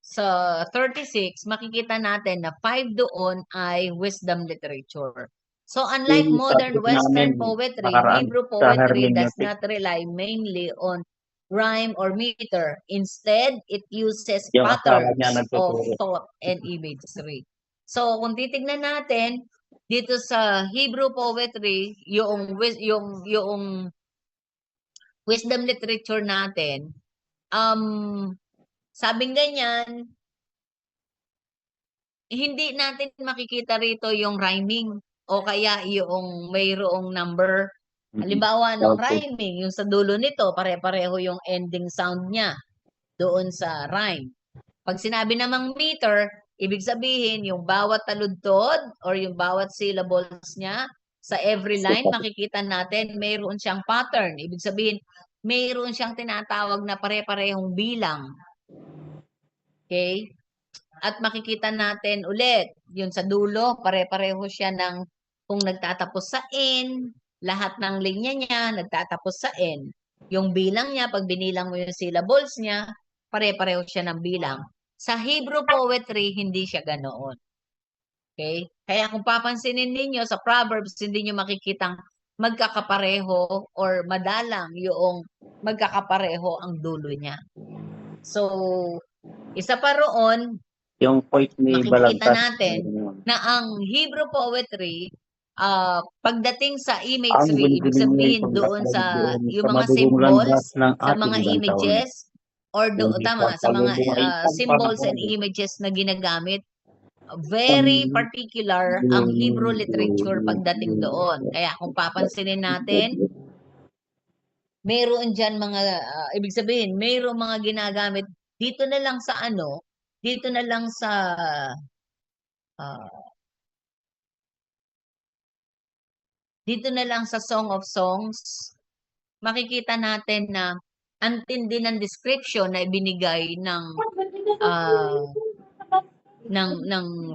36, makikita natin na 5 doon ay wisdom literature. So, unlike modern Western poetry, Hebrew poetry does not rely mainly on rhyme or meter. Instead, it uses patterns of thought and imagery. So, kung titignan natin, dito sa Hebrew poetry, yung wisdom literature natin, sabing ganyan, hindi natin makikita rito yung rhyming o kaya yung mayroong number. Halimbawa, ng rhyming, yung sa dulo nito, pare-pareho yung ending sound niya. doon sa rhyme. Pag sinabi namang meter, ibig sabihin yung bawat taludtod or yung bawat syllables niya sa every line, makikita natin mayroon siyang pattern. Ibig sabihin, mayroon siyang tinatawag na pare-parehong bilang. Okay? At makikita natin ulit, yun sa dulo, pare-pareho siya ng kung nagtatapos sa N, lahat ng linya niya nagtatapos sa N. Yung bilang niya, pag binilang mo yung syllables niya, pare-pareho siya ng bilang. Sa Hebrew poetry, hindi siya ganoon. Okay? Kaya kung papansinin ninyo sa Proverbs, hindi nyo makikitang magkakapareho or madalang yung magkakapareho ang dulo niya. So, isa pa roon, Yung point ni makikita Balagtas. natin na ang Hebrew poetry, pagdating sa Ang imagery, ibig sabihin doon sa yung mga symbols, sa mga images, or tama, sa mga symbols and images na ginagamit, very particular ang Hebrew literature pagdating doon. Kaya kung papansinin natin, mayroon dyan mga, ibig sabihin, mayroon mga ginagamit dito na lang sa dito na lang sa dito na lang sa Song of Songs, makikita natin na ang tindi ng description na ibinigay ng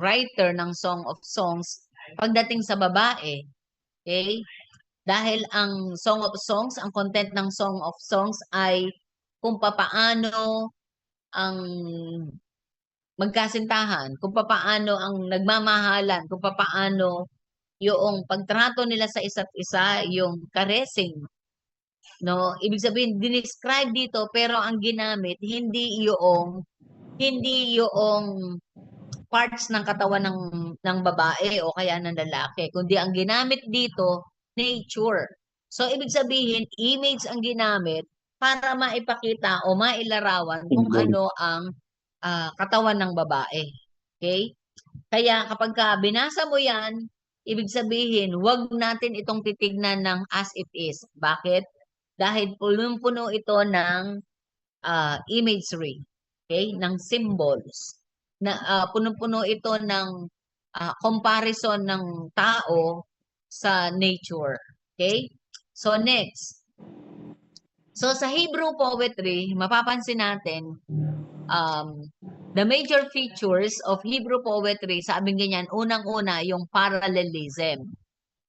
writer ng Song of Songs pagdating sa babae. Okay? Dahil ang Song of Songs, ang content ng Song of Songs ay kung papaano ang magkasintahan, kung papaano ang nagmamahalan, kung papaano yung pagtrato nila sa isa't isa, yung caressing, no? Ibig sabihin, dinescribe dito, pero ang ginamit, hindi yung parts ng katawan ng babae o kaya ng lalaki, kundi ang ginamit dito, nature. So, ibig sabihin, image ang ginamit para maipakita o mailarawan kung ano ang katawan ng babae. Okay? Kaya kapag binasa mo yan, ibig sabihin, wag natin itong titignan ng as it is. Bakit? Dahil punong-puno ito ng imagery, okay? Ng symbols. Na punong-puno ito ng comparison ng tao sa nature. Okay? So next. So sa Hebrew poetry, mapapansin natin the major features of Hebrew poetry, sabi ganyan, unang-una, yung parallelism.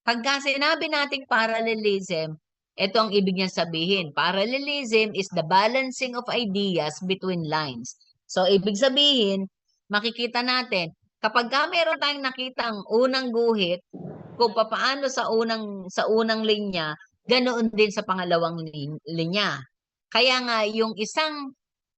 Pagka sinabi nating parallelism, ito ang ibig niya sabihin. Parallelism is the balancing of ideas between lines. So, ibig sabihin, makikita natin, kapag meron tayong nakitang unang guhit, kung paano sa unang linya, ganoon din sa pangalawang linya. Kaya nga, yung isang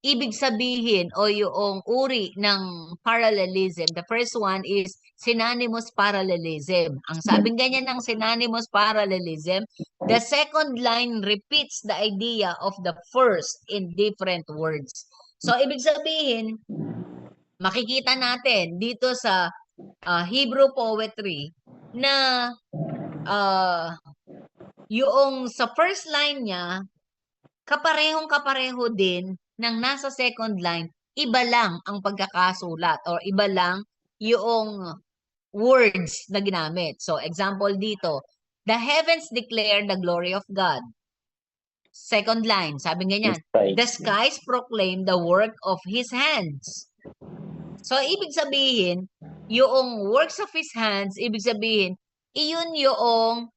ibig sabihin o yung uri ng parallelism, the first one is synonymous parallelism. Ang sabing ganyan ng synonymous parallelism, the second line repeats the idea of the first in different words. So, ibig sabihin, makikita natin dito sa Hebrew poetry na yung sa first line niya, kaparehong-kapareho din ng nasa second line, iba lang ang pagkakasulat or iba lang yung words na ginamit. So, example dito, the heavens declare the glory of God. Second line, sabi ganyan, the skies proclaim the work of His hands. So, ibig sabihin, yung works of His hands, ibig sabihin, iyon yung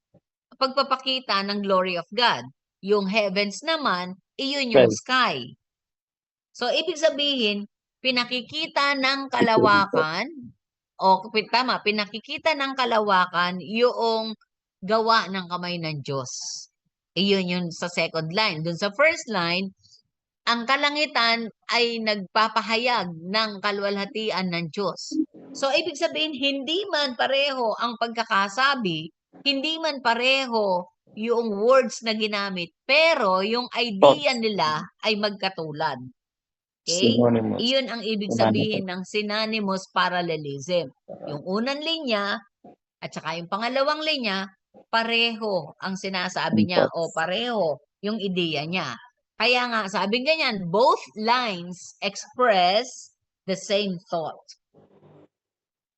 pagpapakita ng glory of God. Yung heavens naman, iyon yung sky. So, ibig sabihin, pinakikita ng kalawakan, tama, pinakikita ng kalawakan yung gawa ng kamay ng Diyos. Iyon yun sa second line. Dun sa first line, ang kalangitan ay nagpapahayag ng kaluwalhatian ng Diyos. So, ibig sabihin, hindi man pareho ang pagkakasabi, hindi man pareho yung words na ginamit, pero yung idea nila ay magkatulad. Okay? Iyon ang ibig sabihin ng synonymous parallelism. Yung unang linya at saka yung pangalawang linya, pareho ang sinasabi niya o pareho yung ideya niya. Kaya nga, sabi ganyan, both lines express the same thought.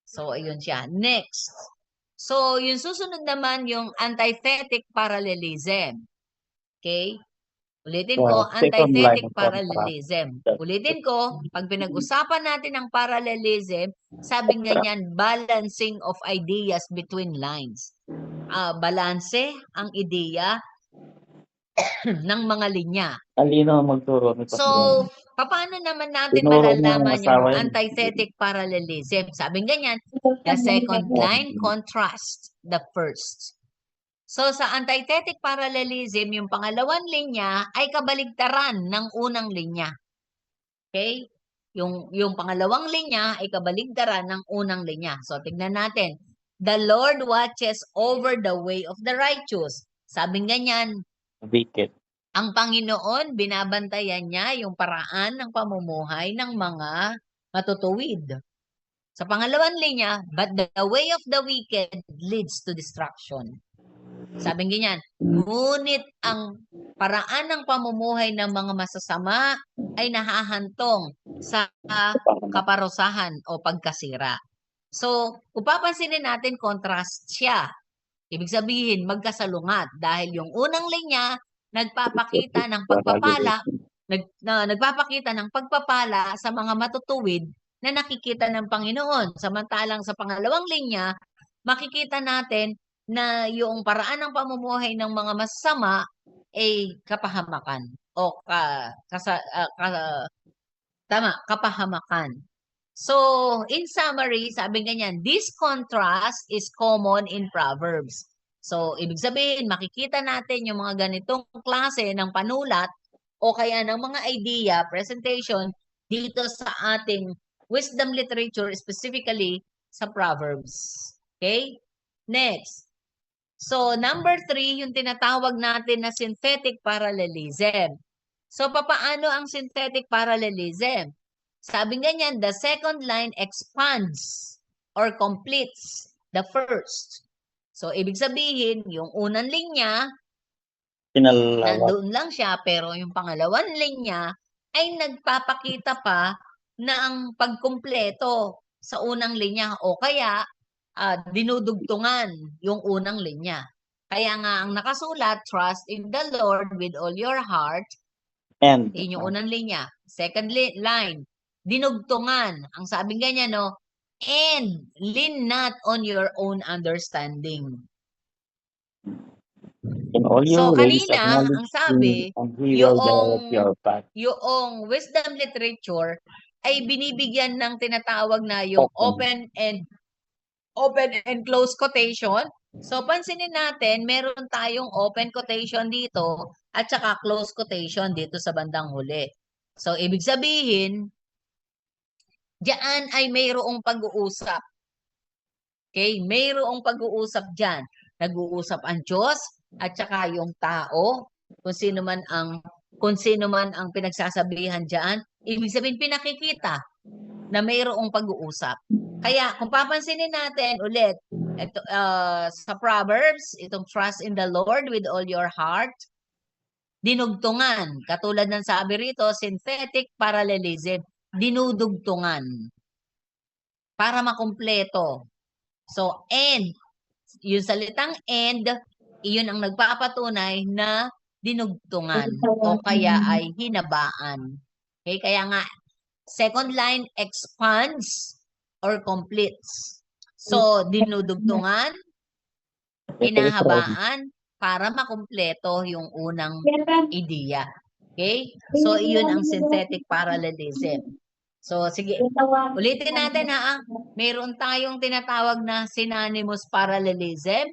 So, ayun siya. Next. So, yung susunod naman yung antithetic parallelism. Okay? Ulitin ko, Second line antithetic of contrast. parallelism. Ulitin ko, pag pinag-usapan natin ang parallelism, sabing ganyan, balancing of ideas between lines. Balanse ang ideya ng mga linya. Alino magturo ni So, paano naman natin Tinuro mo yung malalaman asawa yung yun. antithetic parallelism? Sabing ganyan, the second line contrasts the first. So, sa antithetic parallelism, yung pangalawang linya ay kabaligtaran ng unang linya. Okay? Yung pangalawang linya ay kabaligtaran ng unang linya. So, tignan natin. The Lord watches over the way of the righteous. Sabing ganyan, Wicked. ang Panginoon, binabantayan niya yung paraan ng pamumuhay ng mga matutuwid. Sa pangalawang linya, but the way of the wicked leads to destruction. Sabing ganyan, ngunit ang paraan ng pamumuhay ng mga masasama ay nahahantong sa kaparusahan o pagkasira. So, kung papansinin natin, contrast siya. Ibig sabihin, magkasalungat dahil yung unang linya nagpapakita ng pagpapala, nagpapakita ng pagpapala sa mga matutuwid na nakikita ng Panginoon. Samantalang sa pangalawang linya, makikita natin na yung paraan ng pamumuhay ng mga masama ay kapahamakan o kapahamakan. So, in summary, sabi ganyan, this contrast is common in Proverbs. So, ibig sabihin, makikita natin yung mga ganitong klase ng panulat o kaya ng mga idea, presentation, dito sa ating wisdom literature, specifically sa Proverbs. Okay? Next. So, number 3, yung tinatawag natin na synthetic parallelism. So, papaano ang synthetic parallelism? Sabi ganyan, the second line expands or completes the first. So, ibig sabihin, yung unang linya, nandoon lang siya, pero yung pangalawang linya ay nagpapakita pa na ang pagkumpleto sa unang linya o kaya dinudugtungan yung unang linya. Kaya nga ang nakasulat, trust in the Lord with all your heart, And yun yung unang linya. Second line, dinugtungan. Ang sabing ganyan, no? And lean not on your own understanding. in all So, your ways kanina, ang sabi, and he will direct your path. yung wisdom literature ay binibigyan ng tinatawag na yung open and close quotation. So, pansinin natin, meron tayong open quotation dito at saka close quotation dito sa bandang huli. So, ibig sabihin, diyan ay mayroong pag-uusap. Okay? Mayroong pag-uusap diyan. Nag-uusap ang Diyos at saka yung tao, kung sino man ang pinagsasabihan diyan, ibig sabihin pinakikita na mayroong pag-uusap. Kaya kung papansinin natin ulit, ito, sa Proverbs, itong trust in the Lord with all your heart, dinugtungan. Katulad ng sabi rito, synthetic parallelism, dinudugtungan para makumpleto. So, and, yung salitang and, iyon ang nagpapatunay na dinugtungan o kaya ay hinabaan. Okay, kaya nga, second line expands or completes. So, dinudugtungan, hinahabaan para makumpleto yung unang ideya. Okay? So, iyon ang synthetic parallelism. So, sige, ulitin natin ha. Meron tayong tinatawag na synonymous parallelism.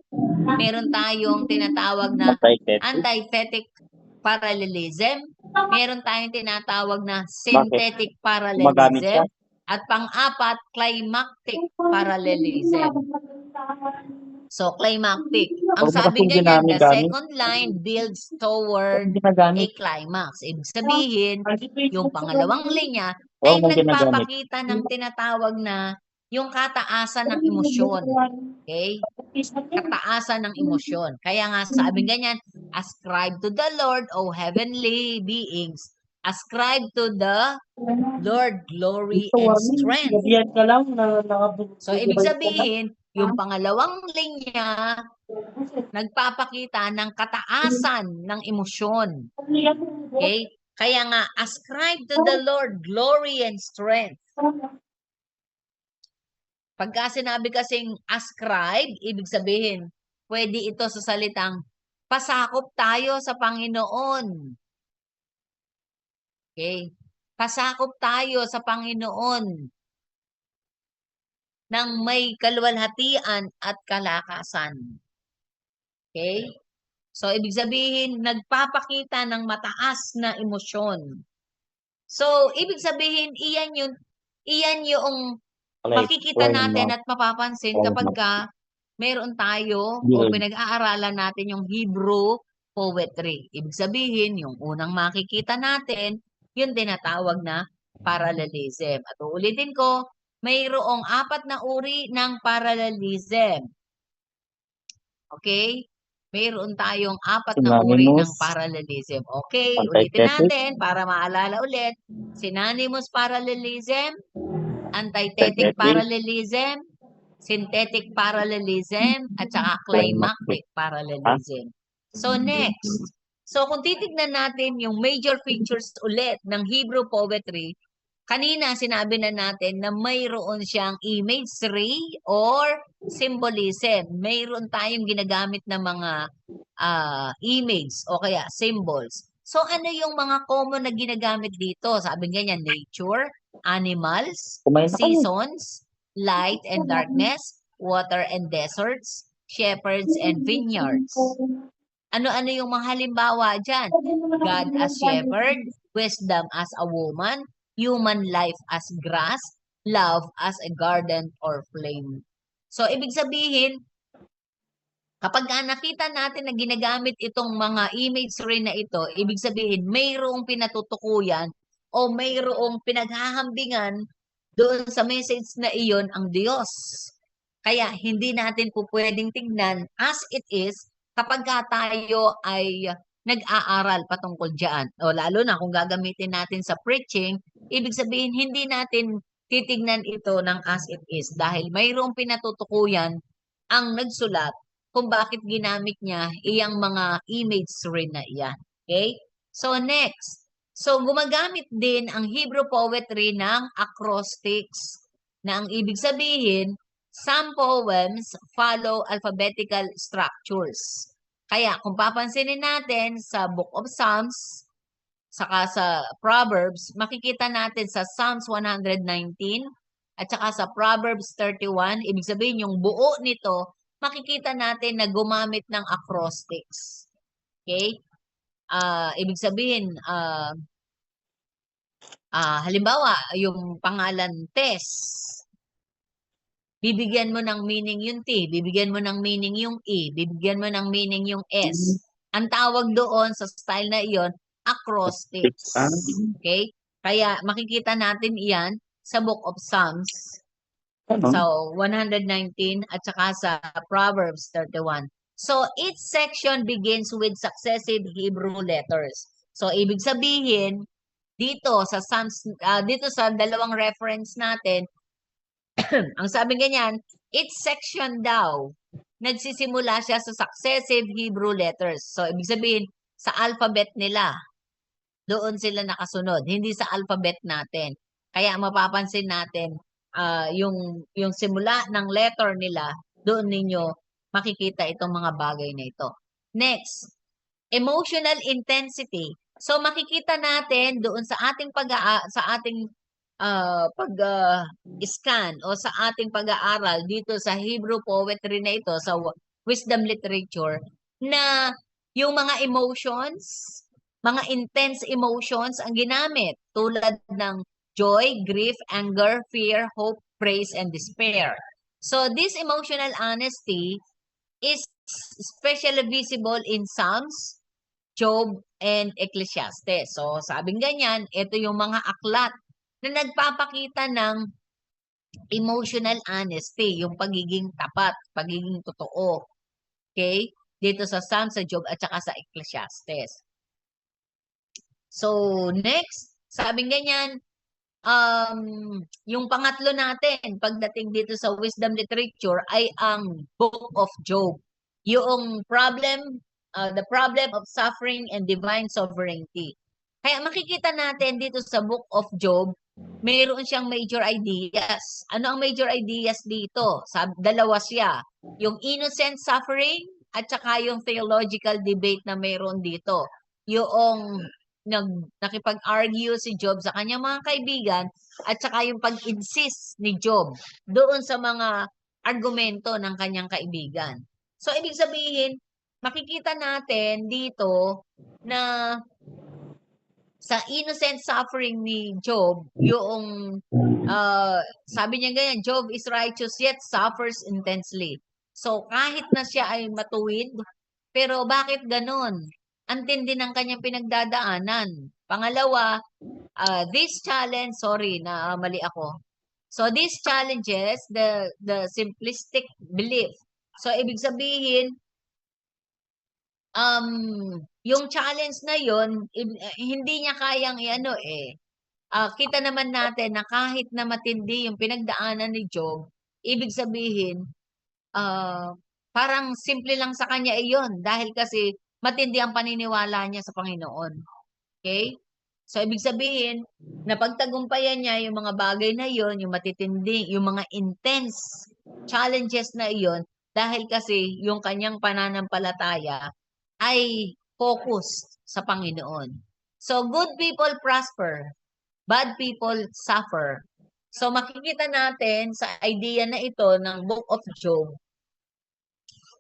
Meron tayong tinatawag na antithetic parallelism. Meron tayong tinatawag na synthetic parallelism. At pang-apat, climactic parallelism. So, climactic. Ang sabi ganyan, the second line builds toward a climax. Ibig sabihin, yung pangalawang linya ay nagpapakita ng tinatawag na yung kataasan ng emosyon. Okay? Kataasan ng emosyon. Kaya nga sabi ganyan, ascribe to the Lord, O heavenly beings. Ascribe to the Lord glory and strength. So, ibig sabihin, yung pangalawang linya, nagpapakita ng kataasan ng emosyon. Okay? Kaya nga, ascribe to the Lord glory and strength. Pagka sinabi kasing ascribe, ibig sabihin, pwede ito sa salitang pasakop tayo sa Panginoon. Okay? Pasakop tayo sa Panginoon ng may kaluwalhatian at kalakasan. Okay? So, ibig sabihin, nagpapakita ng mataas na emosyon. So, ibig sabihin, iyan yung makikita natin at mapapansin kapag ka meron tayo o pinag-aaralan natin yung Hebrew poetry. Ibig sabihin, yung unang makikita natin, yung tinatawag na parallelism. At uulitin ko, mayroong 4 na uri ng parallelism. Okay? Mayroon tayong 4 na uri ng parallelism. Okay, ulitin natin para maalala ulit. Synonymous parallelism, antithetic parallelism, synthetic parallelism, at saka climactic parallelism. So next, so kung titignan natin yung major features ulit ng Hebrew poetry, kanina sinabi na natin na mayroon siyang imagery or symbolism. Mayroon tayong ginagamit na mga image o kaya symbols. So ano yung mga common na ginagamit dito? Sabi ganyan, nature, animals, seasons, light and darkness, water and deserts, shepherds and vineyards. Ano-ano yung mga halimbawa dyan? God as shepherd, wisdom as a woman, human life as grass, love as a garden or flame. So, ibig sabihin, kapag nakita natin na ginagamit itong mga imagery na ito, ibig sabihin, mayroong pinatutukuyan o mayroong pinaghahambingan doon sa message na iyon ang Diyos. Kaya hindi natin po pwedeng tingnan as it is kapag tayo ay nag-aaral patungkol dyan. O lalo na kung gagamitin natin sa preaching, ibig sabihin hindi natin titignan ito ng as it is dahil mayroong pinatutukuyan ang nagsulat kung bakit ginamit niya iyang mga imagery na iyan. Okay? So next, so gumagamit din ang Hebrew poetry ng acrostics na ang ibig sabihin, some poems follow alphabetical structures. Kaya kung papansinin natin sa Book of Psalms, saka sa Proverbs, makikita natin sa Psalms 119 at saka sa Proverbs 31, ibig sabihin yung buo nito, makikita natin na gumamit ng acrostics. Okay? Ibig sabihin, halimbawa, yung pangalan Tess, bibigyan mo ng meaning yung T, bibigyan mo ng meaning yung E, bibigyan mo ng meaning yung S. Ang tawag doon sa style na iyon, acrostics. Okay? Kaya makikita natin iyan sa Book of Psalms, so 119 at saka sa Proverbs 31. So each section begins with successive Hebrew letters. So ibig sabihin, dito sa Psalms, dito sa dalawang reference natin, ang sabi ganyan, each section daw, nagsisimula siya sa successive Hebrew letters. So, ibig sabihin, sa alphabet nila, doon sila nakasunod, hindi sa alphabet natin. Kaya mapapansin natin, yung simula ng letter nila, doon ninyo makikita itong mga bagay na ito. Next, emotional intensity. So, makikita natin doon sa ating pag-scan o sa ating pag-aaral dito sa Hebrew poetry na ito, sa wisdom literature, na yung mga emotions, mga intense emotions ang ginamit tulad ng joy, grief, anger, fear, hope, praise, and despair. So this emotional honesty is especially visible in Psalms, Job, and Ecclesiastes. So sabing ganyan, ito yung mga aklat na nagpapakita ng emotional honesty, yung pagiging tapat, pagiging totoo. Okay? Dito sa Psalm, sa Job, at saka sa Ecclesiastes. So, next, sabing ganyan, yung pangatlo natin, pagdating dito sa wisdom literature, ay ang Book of Job. Yung problem, the problem of suffering and divine sovereignty. Kaya makikita natin dito sa Book of Job, mayroon siyang major ideas. Ano ang major ideas dito? Dalawa siya. Yung innocent suffering at saka yung theological debate na mayroon dito. Yung nakipag-argue si Job sa kanyang mga kaibigan at saka yung pag-insist ni Job doon sa mga argumento ng kanyang kaibigan. So, ibig sabihin, makikita natin dito na sa innocent suffering ni Job, yung sabi niya ganyan, Job is righteous yet suffers intensely. So, kahit na siya ay matuwid, pero bakit ganon? Ang tindi ng kanyang pinagdadaanan. Pangalawa, this challenge, sorry na mali ako. So, these challenges, the simplistic belief. So, ibig sabihin, yung challenge na yon hindi niya kayang kita naman natin na kahit na matindi yung pinagdaanan ni Job, ibig sabihin, parang simple lang sa kanya iyon dahil kasi matindi ang paniniwala niya sa Panginoon. Okay? So, ibig sabihin, napagtagumpayan niya yung mga bagay na iyon, yung matitindi, yung mga intense challenges na iyon, dahil kasi yung kanyang pananampalataya ay focused sa Panginoon. So, good people prosper, bad people suffer. So, makikita natin sa idea na ito ng Book of Job,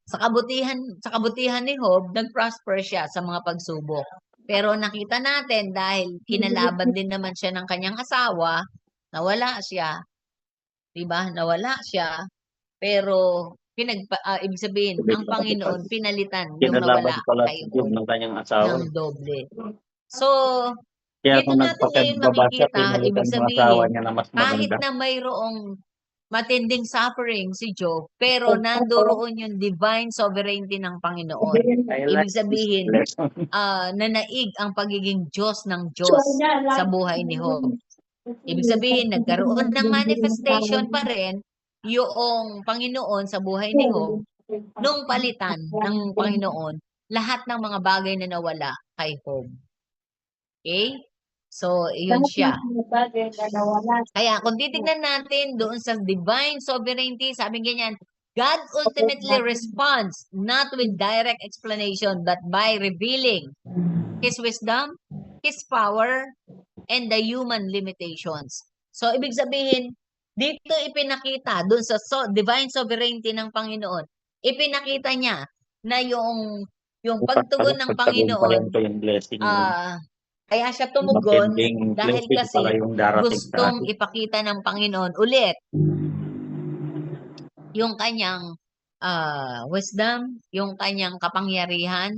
sa kabutihan ni Job, nag-prosper siya sa mga pagsubok. Pero nakita natin dahil kinalaban din naman siya ng kanyang asawa, nawala siya. 'Di ba? Nawala siya. Pero ibig sabihin, ang Panginoon pinalitan yung nawala Kinalaban pala kay si Job Job ng kanyang asawa. ng doble. So, Kaya dito kung natin ngayon nagpakagbaba siya, makikita, pinalitan ibig ng asawa sabihin, niya na mas kahit maganda. na mayroong matinding suffering si Job, pero nandoon yung divine sovereignty ng Panginoon. Ibig sabihin, nanaig ang pagiging Diyos ng Diyos sa buhay ni Job. Ibig sabihin, nagkaroon ng manifestation pa rin yung Panginoon sa buhay ni Job nung palitan ng Panginoon lahat ng mga bagay na nawala kay Job. Okay? So, iyon siya. Kaya kung titignan natin doon sa divine sovereignty, sabi ganyan, God ultimately responds not with direct explanation but by revealing His wisdom, His power, and the human limitations. So, ibig sabihin, dito ipinakita doon sa divine sovereignty ng Panginoon, ipinakita niya na yung pagtugon ng Panginoon, yung blessing kaya siya tumugon dahil blessing kasi para yung darating sa gustong ipakita ng Panginoon ulit yung kanyang wisdom, yung kanyang kapangyarihan,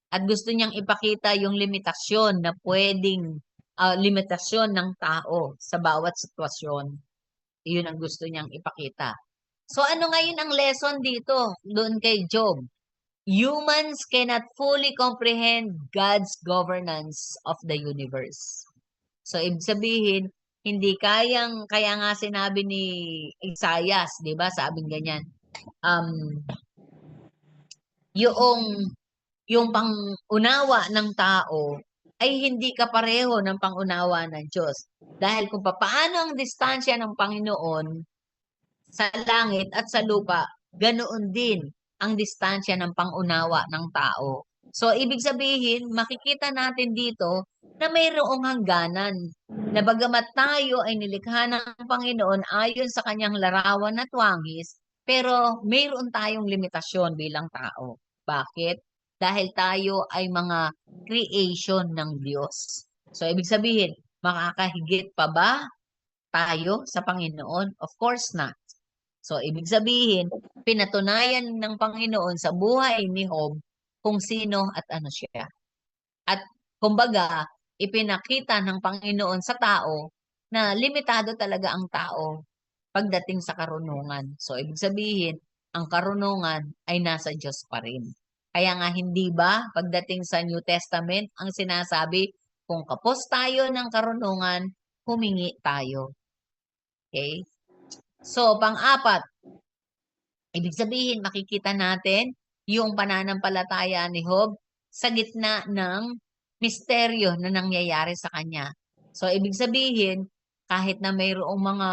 at gusto niyang ipakita yung limitasyon na pwedeng limitasyon ng tao sa bawat sitwasyon. Iyon ang gusto niyang ipakita. So ano ngayon ang lesson dito doon kay Job? Humans cannot fully comprehend God's governance of the universe. So, ibig sabihin, kaya nga sinabi ni Isaiah, di ba? Sabing ganyan, yung pangunawa ng tao ay hindi kapareho ng pangunawa ng Diyos. Dahil kung paano ang distansya ng Panginoon sa langit at sa lupa, ganoon din ang distansya ng pangunawa ng tao. So, ibig sabihin, makikita natin dito na mayroong hangganan na bagamat tayo ay nilikha ng Panginoon ayon sa kanyang larawan at wangis, pero mayroon tayong limitasyon bilang tao. Bakit? Dahil tayo ay mga creation ng Diyos. So, ibig sabihin, makakahigit pa ba tayo sa Panginoon? Of course not. So, ibig sabihin, pinatunayan ng Panginoon sa buhay ni Job kung sino at ano siya. At kumbaga, ipinakita ng Panginoon sa tao na limitado talaga ang tao. pagdating sa karunungan. So, ibig sabihin, ang karunungan ay nasa Diyos pa rin. Kaya nga, hindi ba, pagdating sa New Testament, ang sinasabi, kung kapos tayo ng karunungan, humingi tayo. Okay? So, pang-apat, ibig sabihin, makikita natin yung pananampalataya ni Job sa gitna ng misteryo na nangyayari sa kanya. So, ibig sabihin, kahit na mayroong mga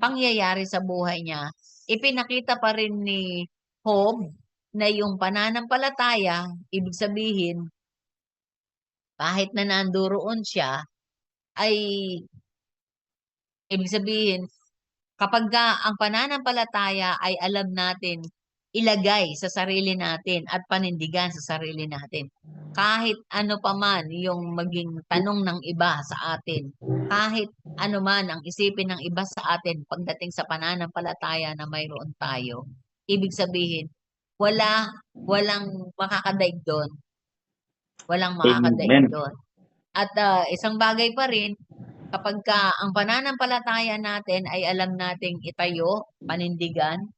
pangyayari sa buhay niya, ipinakita pa rin ni Job na yung pananampalataya, ibig sabihin, kahit na nandoon siya, ay ibig sabihin, kapag ang pananampalataya ay alam natin ilagay sa sarili natin at panindigan sa sarili natin. Kahit ano pa man yung maging tanong ng iba sa atin, kahit ano man ang isipin ng iba sa atin pagdating sa pananampalataya na mayroon tayo, ibig sabihin, walang makakadaig doon. Walang makakadaig Amen. doon. At isang bagay pa rin, kapag ang pananampalataya natin ay alam nating itayo, panindigan,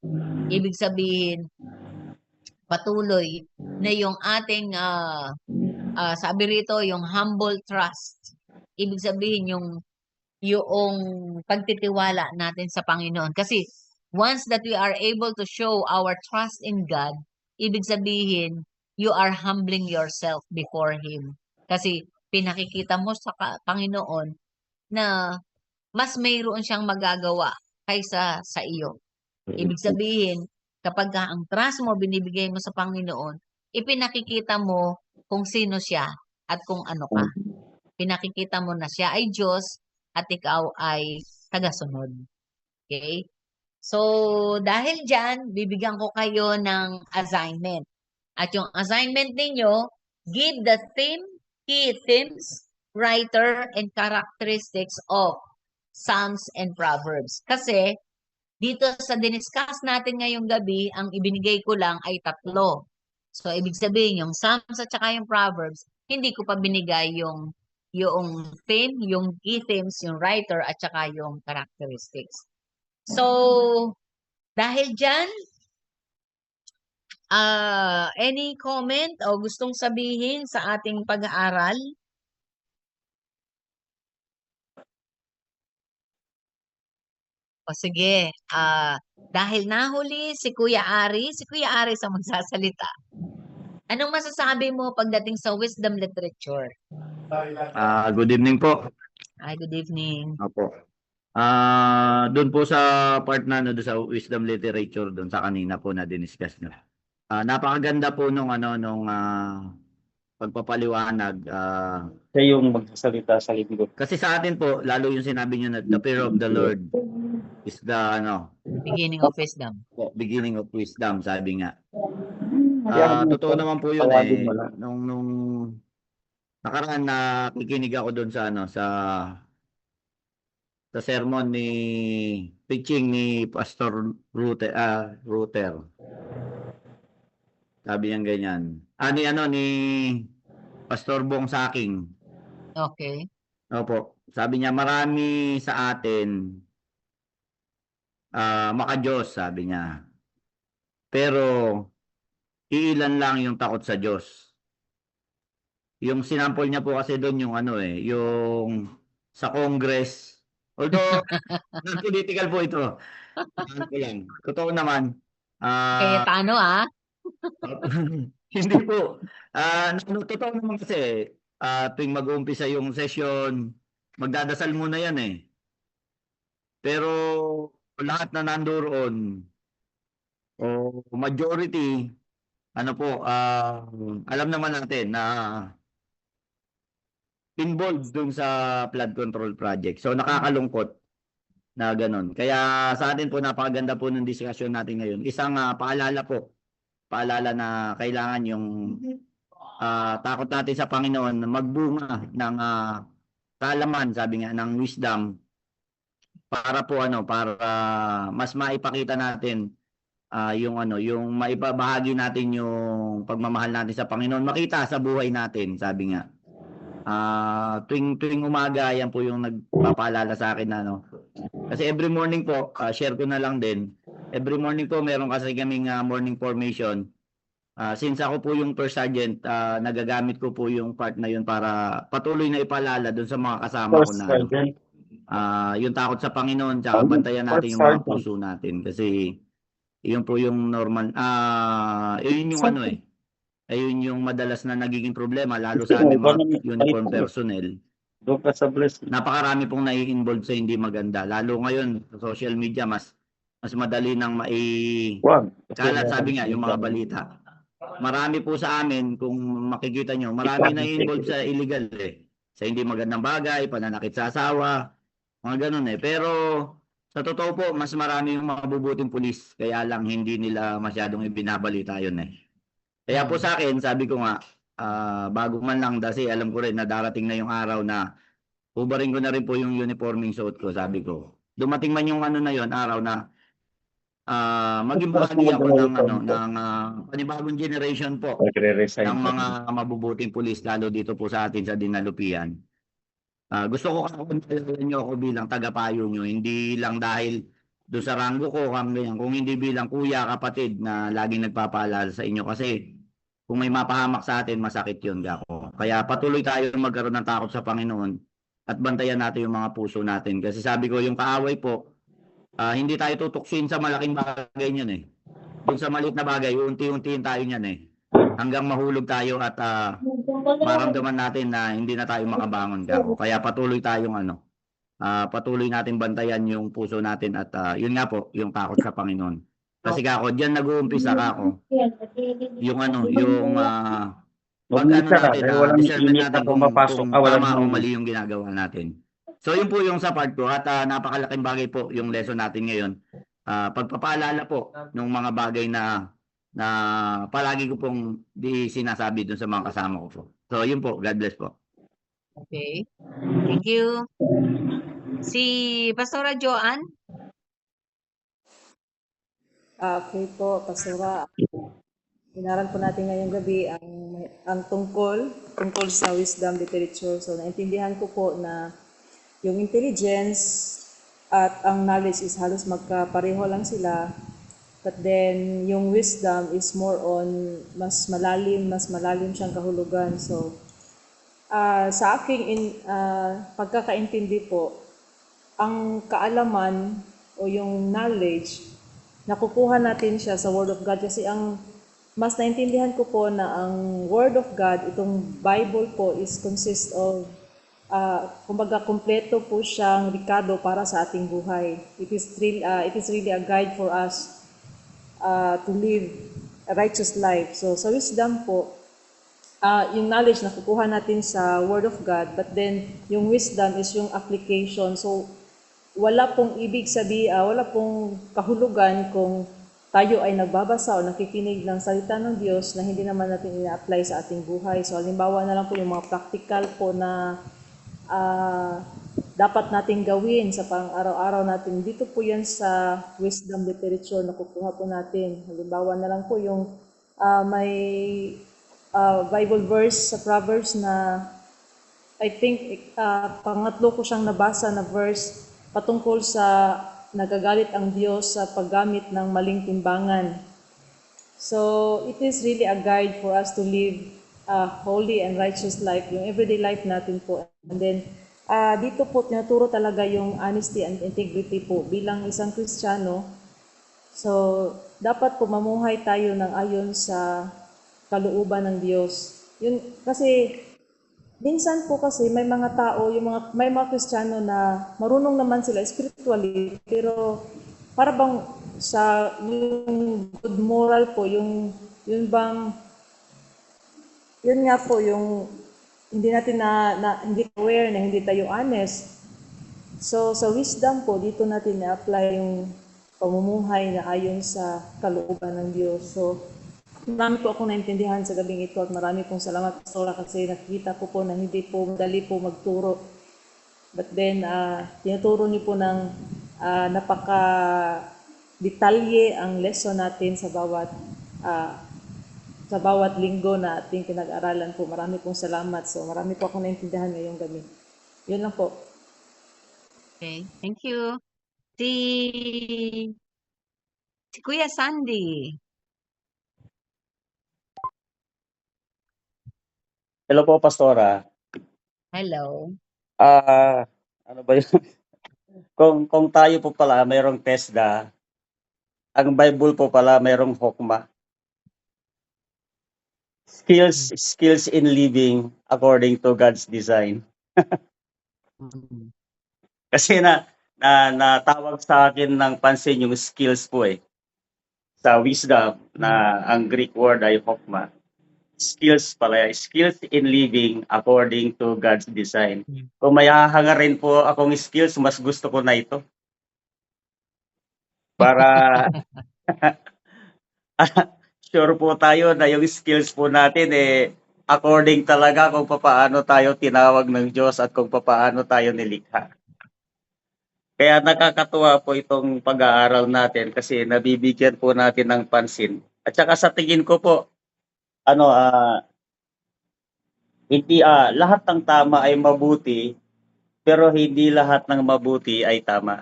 ibig sabihin, patuloy na yung ating, sabi rito, yung humble trust. Ibig sabihin, yung pagtitiwala natin sa Panginoon. Kasi once that we are able to show our trust in God, ibig sabihin, you are humbling yourself before Him. Kasi pinakikita mo sa Panginoon na mas mayroon siyang magagawa kaysa sa iyo. Ibig sabihin, kapag ang trust mo binibigay mo sa Panginoon, ipinakikita mo kung sino siya at kung ano ka. Pinakikita mo na siya ay Diyos at ikaw ay tagasunod. Okay? So, dahil dyan, bibigyan ko kayo ng assignment. At yung assignment ninyo, give the key themes, writer, and characteristics of Psalms and Proverbs. Kasi, dito sa diniscuss natin ngayong gabi, ang ibinigay ko lang ay 3. So, ibig sabihin, yung Psalms at saka yung Proverbs, hindi ko pa binigay yung theme, yung key themes, yung writer, at saka yung characteristics. So, dahil dyan, any comment o gustong sabihin sa ating pag-aaral? O sige, dahil nahuli si Kuya Ari sa magsasalita. Anong masasabi mo pagdating sa wisdom literature? Good evening po. Ay, good evening. Opo. Doon po sa part na doon sa wisdom literature doon sa kanina po na diniscuss nyo. Napakaganda po nung pagpapaliwanag. Siya yung magsasalita sa linggo. Kasi sa atin po, lalo yung sinabi nyo na the fear of the Lord is the Beginning of wisdom. beginning of wisdom, sabi nga. Totoo naman po yun nung nakaraan nakikinig ako doon sa sa sermon preaching ni Pastor Ruter. Sabi niya ganyan. Ni Pastor Bong Saking. Okay. Opo. Sabi niya marami sa atin maka-Diyos, sabi niya. Pero iilan lang yung takot sa Diyos. Yung sinample niya po kasi doon yung yung sa Congress. Although non-political po ito. Lang. Totoo naman. Kaya tano Hindi po. Totoo naman kasi tuwing mag-uumpisa yung session, magdadasal muna yan eh. Pero lahat na nandoon, majority, alam naman natin na involved dun sa flood control project. So nakakalungkot na ganun. Kaya sa atin po napakaganda po ng discussion natin ngayon. Isang paalala na kailangan yung takot natin sa Panginoon magbunga ng kaalaman, sabi nga, ng wisdom para mas maipakita natin yung maibabahagi natin yung pagmamahal natin sa Panginoon, makita sa buhay natin, sabi nga. Tuwing umaga, yan po yung nagpapaalala sa akin na Kasi every morning po, share ko na lang din. Every morning po, meron kasi kaming morning formation. Since ako po yung first sergeant, nagagamit ko po yung part na yun para patuloy na ipaalala doon sa mga kasama ko na ano, yung takot sa Panginoon, tsaka bantayan natin yung mga puso natin. Kasi yun po yung normal, yun yung ano ayun yung madalas na nagiging problema, lalo sa aming mga uniform personnel. Napakarami pong nai-involve sa hindi maganda. Lalo ngayon, sa social media, mas madali nang kalat, sabi nga, yung mga balita. Marami po sa amin, kung makikita nyo, marami nai-involve sa illegal sa hindi magandang bagay, pananakit sa asawa, mga ganun Pero sa totoo po, mas marami yung mabubuting pulis. Kaya lang hindi nila masyadong ibinabalita yun Kaya po sa akin, sabi ko nga, bago man lang kasi alam ko rin na darating na yung araw na ubarin ko na rin po yung uniforming suit ko, sabi ko. Dumating man yung ano na yon, araw na maging bahagi ako ng panibagong generation po ng mga mabubuting pulis, lalo dito po sa atin sa Dinalupian. Gusto ko kakapagpalala nyo ako bilang tagapayo nyo, hindi lang dahil doon sa ranggo ko, kung hindi bilang kuya, kapatid na laging nagpapaalala sa inyo. Kasi kung may mapahamak sa atin, masakit yun ako. Kaya patuloy tayo magkaroon ng takot sa Panginoon at bantayan natin yung mga puso natin. Kasi sabi ko, yung kaaway po, hindi tayo tutuksin sa malaking bagay niyan Doon sa maliit na bagay, unti-untiin tayo niyan hanggang mahulog tayo at maramdaman natin na hindi na tayo makabangon Kaya patuloy tayong patuloy natin bantayan yung puso natin at yun nga po, yung takot sa Panginoon. Kasi diyan nag-uumpisa yung pag natin, discernment natin kung tama o mali yung ginagawa natin. So yun po yung sa part ko at napakalaking bagay po yung lesson natin ngayon. Pagpapaalala po ng mga bagay na palagi ko pong di sinasabi dun sa mga kasama ko po. So yun po, God bless po. Okay. Thank you. Si Pastora Joanne? Okay po, Pastora. Inaral po natin ngayong gabi ang tungkol sa wisdom literature. So naintindihan ko po na yung intelligence at ang knowledge is halos magkapareho lang sila. But then, yung wisdom is more on mas malalim siyang kahulugan. So, sa aking pagkakaintindi po, ang kaalaman o yung knowledge, nakukuha natin siya sa Word of God. Kasi mas naintindihan ko po na ang Word of God, itong Bible po, is consist of kumbaga kumpleto po siyang rekado para sa ating buhay. It is really a guide for us to live a righteous life. So sa wisdom po, yung knowledge na kukuha natin sa Word of God, but then yung wisdom is yung application. So wala pong ibig sabihin, wala pong kahulugan kung tayo ay nagbabasa o nakikinig ng salita ng Diyos na hindi naman natin ina-apply sa ating buhay. So halimbawa na lang po yung mga practical po na dapat nating gawin sa pang-araw-araw natin. Dito po yan sa wisdom literature na kukuha po natin. Halimbawa na lang po yung may Bible verse sa Proverbs na I think pangatlo ko siyang nabasa na verse patungkol sa nagagalit ang Diyos sa paggamit ng maling timbangan. So it is really a guide for us to live a holy and righteous life, yung everyday life natin po. And then dito po tinuturo talaga yung honesty and integrity po bilang isang Kristiyano. So dapat po mamuhay tayo ng ayon sa kalooban ng Diyos. Yun kasi minsan po kasi may mga tao, may mga Kristiyano na marunong naman sila spiritually, pero para bang sa yung good moral po, yun nga po yung hindi natin hindi aware na hindi tayo honest. So sa wisdom po, dito natin na-apply yung pamumuhay na ayon sa kalooban ng Diyos. So marami po akong naintindihan sa gabing ito at marami pong salamat, Pastora, kasi nakikita ko po na hindi po madali po magturo. But then, tinuturo niyo po ng napaka-detalye ang lesson natin sa bawat linggo na ating pinag-aralan po. Marami pong salamat. So, marami po akong naintindihan ngayong gabi. Yun lang po. Okay, thank you. Si, si Kuya Sandy. Hello po, Pastora. Hello. Ano ba yun? Kung tayo po pala mayroong TESDA, ang Bible po pala mayroong Hokma. Skills in living according to God's design. Mm. Kasi natawag sa akin ng pansin yung skills po eh. Sa wisdom na ang Greek word ay Hokma. Skills pala, skills in living according to God's design. Kung may hahangarin po akong skills, mas gusto ko na ito. Para sure po tayo na yung skills po natin according talaga kung paano tayo tinawag ng Diyos at kung paano tayo nilikha. Kaya nakakatuwa po itong pag-aaral natin kasi nabibigyan po natin ng pansin. At saka sa tingin ko po, hindi lahat ng tama ay mabuti, pero hindi lahat ng mabuti ay tama.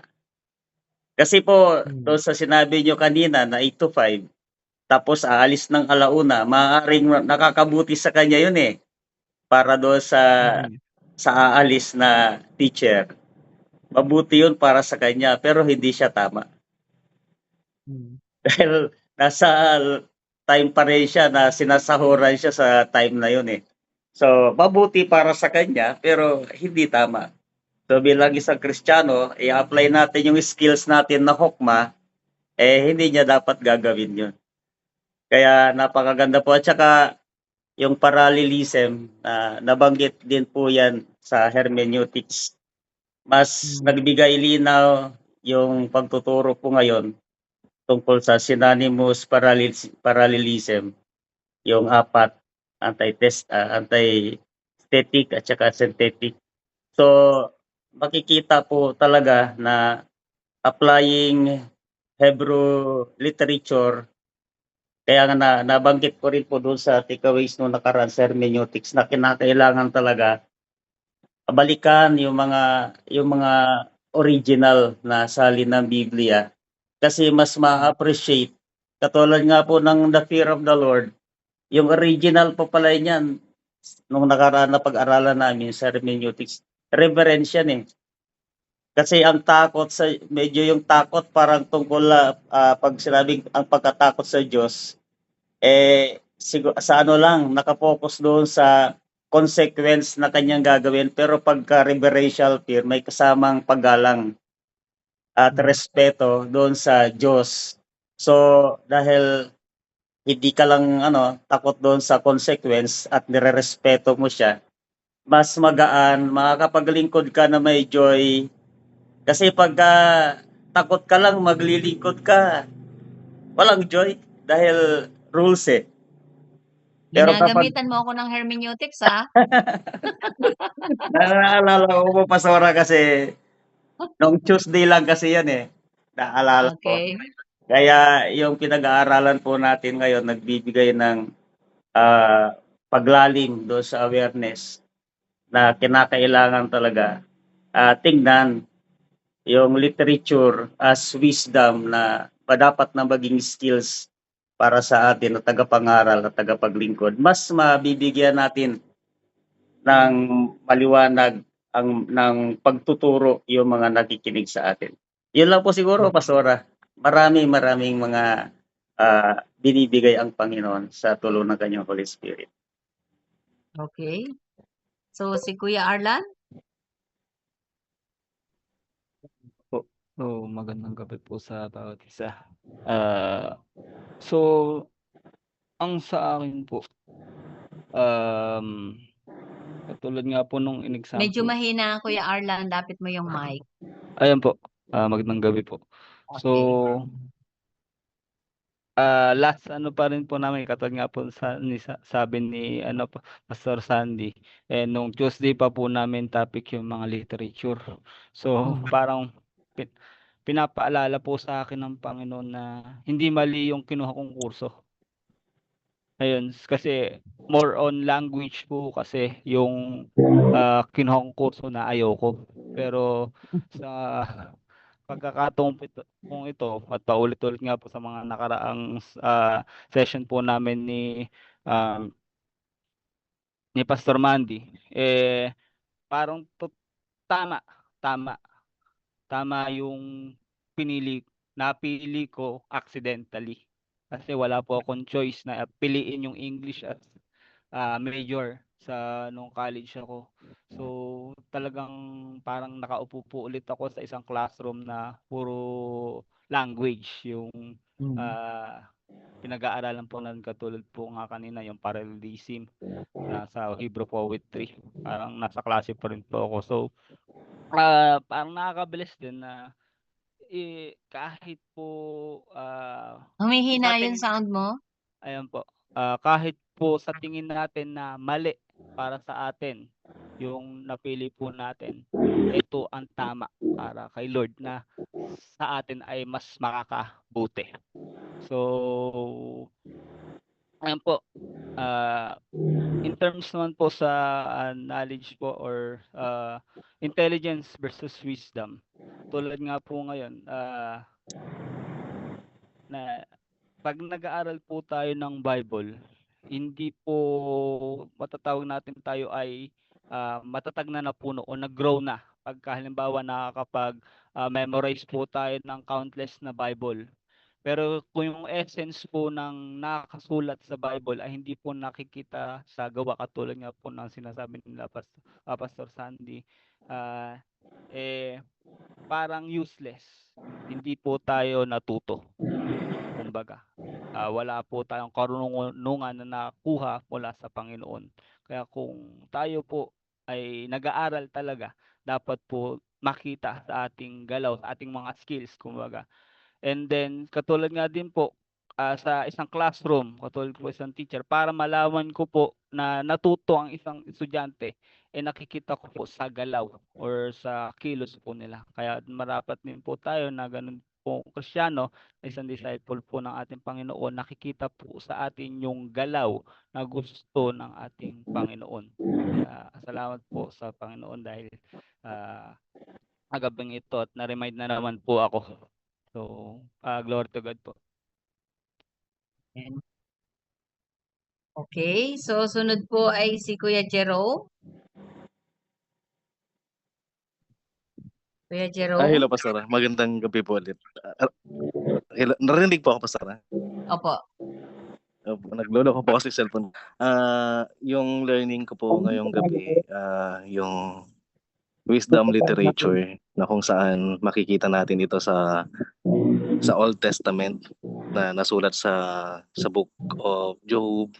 Kasi po, doon sa sinabi nyo kanina na 8 to 5, tapos aalis ng alauna, maaaring nakakabuti sa kanya yun eh. Para doon sa aalis na teacher. Mabuti yun para sa kanya, pero hindi siya tama. Dahil nasa time pa rin siya na sinasahuran siya sa time na yun eh. So, mabuti para sa kanya, pero hindi tama. So, bilang isang Kristiyano, i-apply natin yung skills natin na hokma, hindi niya dapat gagawin yun. Kaya napakaganda po. At saka, yung parallelism, nabanggit din po yan sa hermeneutics. Mas nagbigay linaw yung pagtuturo po ngayon tungkol sa synonymous parallelism, yung apat, anti-static at saka synthetic. So, makikita po talaga na applying Hebrew literature, kaya nga nabanggit ko rin po doon sa takeaways nung nakaraan sa hermeneutics na kinakailangan talaga balikan yung mga original na salin ng Biblia kasi mas ma-appreciate. Katulad nga po ng the fear of the Lord, yung original po pala niyan nung nakaraan na pag-aralan namin sa hermeneutics, reverence yan eh. Kasi ang takot medyo yung takot parang tungkol pag sinabing ang pagkatakot sa Diyos, sa lang, nakapokus doon sa consequence na kanyang gagawin, pero pagka reverential fear, may kasamang paggalang at respeto doon sa Diyos. So, dahil hindi ka lang takot doon sa consequence at nirerespeto mo siya, mas magaan, makakapaglingkod ka na may joy. Kasi pagka takot ka lang, maglilingkod ka, walang joy dahil rules eh. Pero Ginagamitan mo ako ng hermeneutics, ha? Naalala ko po, Pastora, kasi nung Tuesday lang kasi yan eh. Naalala ko. Okay. Kaya yung pinag-aaralan po natin ngayon, nagbibigay ng paglalim doon sa awareness na kinakailangan talaga tingnan yung literature as wisdom na dapat na maging skills para sa atin na tagapangaral at tagapaglingkod. Mas mabibigyan natin ng maliwanag ng pagtuturo yung mga nakikinig sa atin. Yun lang po siguro, Pastora. Maraming mga binibigay ang Panginoon sa tulong ng kanyang Holy Spirit. Okay. So, si Kuya Arlan? So, magandang gabi po sa bawat isa. So, ang sa akin po, katulad nga po nung in-example. Medyo mahina, Kuya Arlan. Lapit mo yung mic. Ayan po, magandang gabi po. So, last pa rin po namin, katulad nga po sabi ni Pastor Sandy, nung Tuesday pa po namin topic yung mga literature. So, parang pinapaalala po sa akin ng Panginoon na hindi mali yung kinuha kong kurso. Ayun, kasi more on language po kasi yung kinuhang kurso na ayoko. Pero sa pagkakataon kung ito at paulit-ulit nga po sa mga nakaraang session po namin um, ni Pastor Mandy, parang tama, tama, tama yung napili ko accidentally. Kasi wala po akong choice na piliin yung English as major sa nung college ako. So talagang parang nakaupo po ulit ako sa isang classroom na puro language yung ah, pinag-aaralan po natin, katulad po nga kanina yung parallelism na sa Hebrew poetry. Parang nasa klase pa rin po ako. So parang nakakabilis din na kahit po Humihina sa yung tingin, sound mo? ayan po, kahit po sa tingin natin na mali para sa atin yung napili po natin, ito ang tama para kay Lord na sa atin ay mas makakabuti. So ayan po, in terms naman po sa knowledge po or intelligence versus wisdom, tulad nga po ngayon na pag nag-aaral po tayo ng Bible, hindi po matatawag natin tayo ay matatag na napuno o nag-grow na. Pagka halimbawa nakakapag memorize po tayo ng countless na Bible. Pero kung yung essence po ng nakasulat sa Bible ay hindi po nakikita sa gawa, katulad nga po ng sinasabi nila Pastor Sandy, ah, parang useless. Hindi po tayo natuto. Kumbaga, wala po tayong karunungan na nakuha mula sa Panginoon. Kaya kung tayo po ay nag-aaral talaga, dapat po makita sa ating galaw, sa ating mga skills, kumbaga. And then katulad nga din po sa isang classroom, katulad po isang teacher, para malaman ko po na natuto ang isang estudyante, nakikita ko po sa galaw or sa kilos po nila. Kaya marapat din po tayo na ganun po Kristiyano, isang disciple po ng ating Panginoon, nakikita po sa atin yung galaw na gusto ng ating Panginoon. Kaya salamat po sa Panginoon dahil agabing ito at na-remind na naman po ako. So, glory to God po. Yan. Okay, so sunod po ay si Kuya Jero. Kuya Jero? Hello, Pastora. Magandang gabi po ulit. Hello, narinig po ako, Pastora. Opo. Naglolo ko po kasi cellphone. Yung learning ko po ngayong gabi, yung wisdom literature na kung saan makikita natin ito sa Old Testament na nasulat sa book of Job,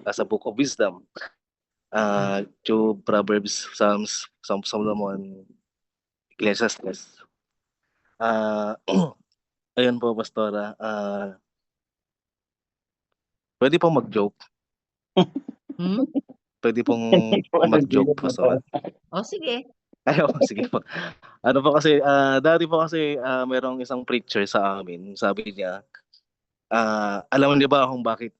sa book of wisdom. Job, Proverbs, Psalms, Solomon, Ecclesiastes. Ayun po, Pastora. Pwede pong mag-joke. Hmm? Pwede pong mag-joke, Pastora. O sige. Ayaw, sige po. Ano po kasi, dati po kasi merong isang preacher sa amin. Sabi niya, alam niyo ba kung bakit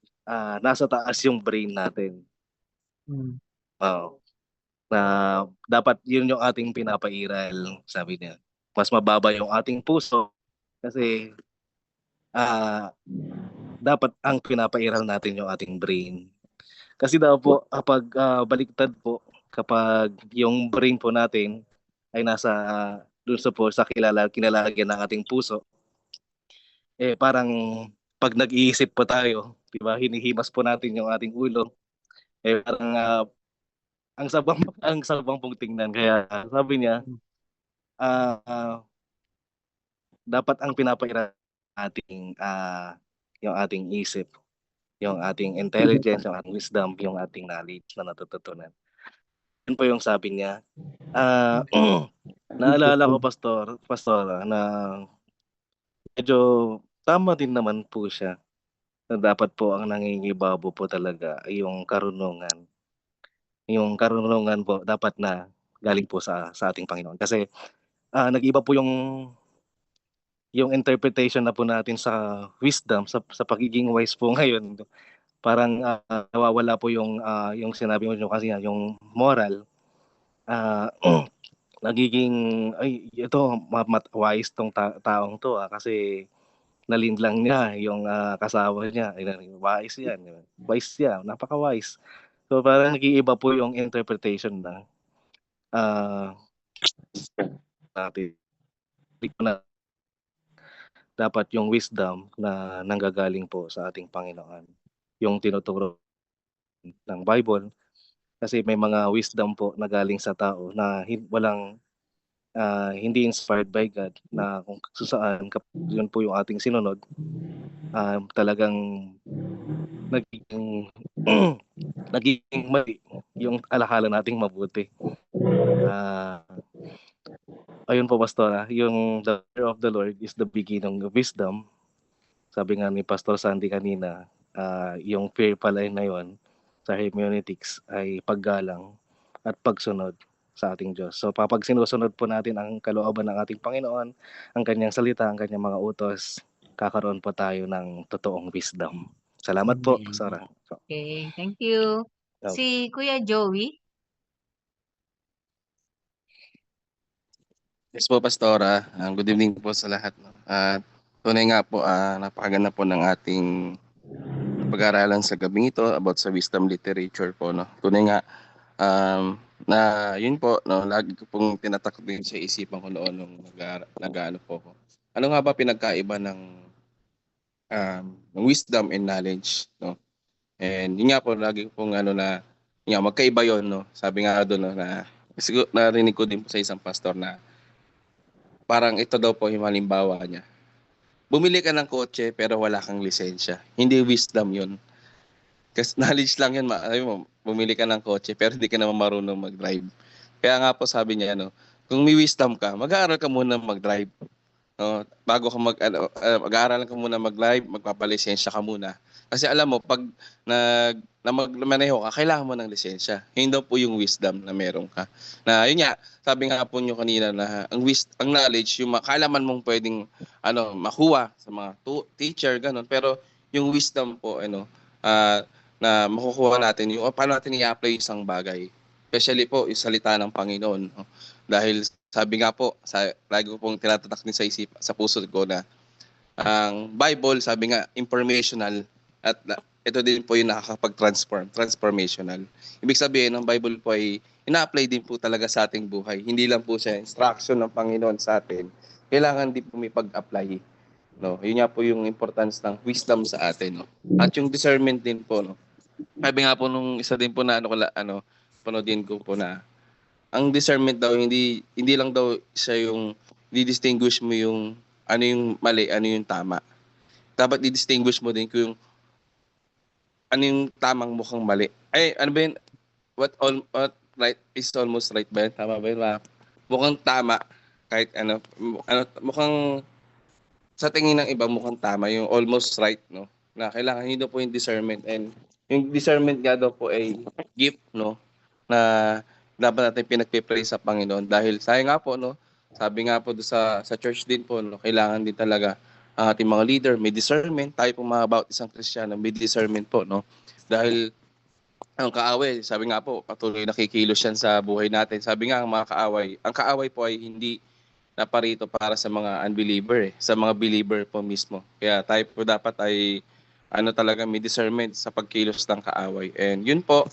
nasa taas yung brain natin? Oo. Na dapat yun yung ating pinapairal, sabi niya. Mas mababa yung ating puso kasi dapat ang pinapairal natin yung ating brain. Kasi daw po, kapag baliktad po, kapag yung brain po natin ay nasa dun sa kinalagyan ng ating puso, parang pag nag-iisip po tayo, di ba, hinihimas po natin yung ating ulo, parang ang sabang pong tingnan. Kaya sabi niya, dapat ang pinapairal ating yung ating isip, yung ating intelligence, yung ating wisdom, yung ating knowledge na natututunan. Yun po yung sabi niya. Naalala ko, Pastor, na medyo tama din naman po siya. Na dapat po ang nangingibabaw po talaga ay yung karunungan. Yung karunungan po dapat na galing po sa ating Panginoon. Kasi nag-iba po yung interpretation na po natin sa wisdom, sa pagiging wise po ngayon. parang nawawala po yung sinabi mo kasi yung moral, ah, nagiging ay ito wise tong taong to kasi nalinlang niya yung kasawa niya, wise yan, wise yan, napaka-wise. So parang nag-iiba po yung interpretation na natin. Hindi po na dapat yung wisdom na nanggagaling po sa ating Panginoon, yung tinuturo ng Bible. Kasi may mga wisdom po na galing sa tao na hindi inspired by God, na kung saan yun po yung ating sinunod, talagang nagiging nagiging mali yung alahala nating mabuti. Ayun po, Pastora, yung the fear of the Lord is the beginning of wisdom. Sabi nga ni Pastor Sandy kanina, yung fear pala na yun sa hermeneutics ay paggalang at pagsunod sa ating Diyos. So kapag sinusunod po natin ang kalooban ng ating Panginoon, ang kanyang salita, ang kanyang mga utos, kakaroon po tayo ng totoong wisdom. Salamat po, Amen. Pastora. Okay, thank you. Si Kuya Joey. Yes po, Pastora. Good evening po sa lahat. At tunay nga po, napakaganda po ng ating pag-aaralan sa gabing ito about sa wisdom literature po. No? Tunay nga na yun po, no, lagi ko pong tinatakot din sa isipan ko noon nung nag-ano po ko. Ano nga ba pinagkaiba ng wisdom and knowledge? No? And yun nga po, lagi ko pong magkaiba yun. No? Sabi nga doon, no, na siguro narinig ko din po sa isang pastor na parang ito daw po yung halimbawa niya. Bumili ka ng kotse pero wala kang lisensya. Hindi wisdom yun. Kasi knowledge lang yun. Bumili ka ng kotse pero hindi ka naman marunong mag-drive. Kaya nga po sabi niya, kung may wisdom ka, mag-aaral ka muna mag-drive. No? Bago ka mag-aaral ka muna mag-drive, magpapalisensya ka muna. Kasi alam mo, pag magmaneho ka, kailangan mo ng lisensya. Yun daw po yung wisdom na meron ka. Na yun nga, sabi nga po nyo kanina na ang knowledge, yung makalaman mong pwedeng makuha sa mga teacher, ganun. Pero yung wisdom po, na makukuha natin, yung paano natin i-apply isang bagay. Especially po, yung salita ng Panginoon. No? Dahil sabi nga po, lagi ko pong tinatatak din sa puso ko na ang Bible, sabi nga, informational at ito din po yung transformational. Ibig sabihin, ang Bible po ay ina-apply din po talaga sa ating buhay. Hindi lang po siya instruction ng Panginoon sa atin. Kailangan din po may pag-apply. No? Yun nga po yung importance ng wisdom sa atin. No? At yung discernment din po. No? Sabi nga po nung isa din po na panodin ko po na ang discernment daw hindi lang daw siya yung di-distinguish mo yung ano yung mali, ano yung tama. Dapat di-distinguish mo din kung ano yung tamang mukhang mali. Ay, ano ba yun? What right is almost right ba yun? Tama ba yun? Mukhang tama. Kahit mukhang sa tingin ng iba mukhang tama. Yung almost right, no? Na kailangan yun daw po yung discernment. And yung discernment nga daw po ay gift, no? Na dapat natin pinagpipray sa Panginoon. Dahil sayang nga po, no? Sabi nga po sa church din po, no? Kailangan din talaga ang ating mga leader, may discernment. Tayo po mga about isang Kristiyano, may discernment po, no? Dahil ang kaaway, sabi nga po, patuloy nakikilos yan sa buhay natin. Sabi nga ang kaaway po ay hindi naparito para sa mga unbeliever, sa mga believer po mismo. Kaya tayo po dapat ay talaga may discernment sa pagkilos ng kaaway. And yun po,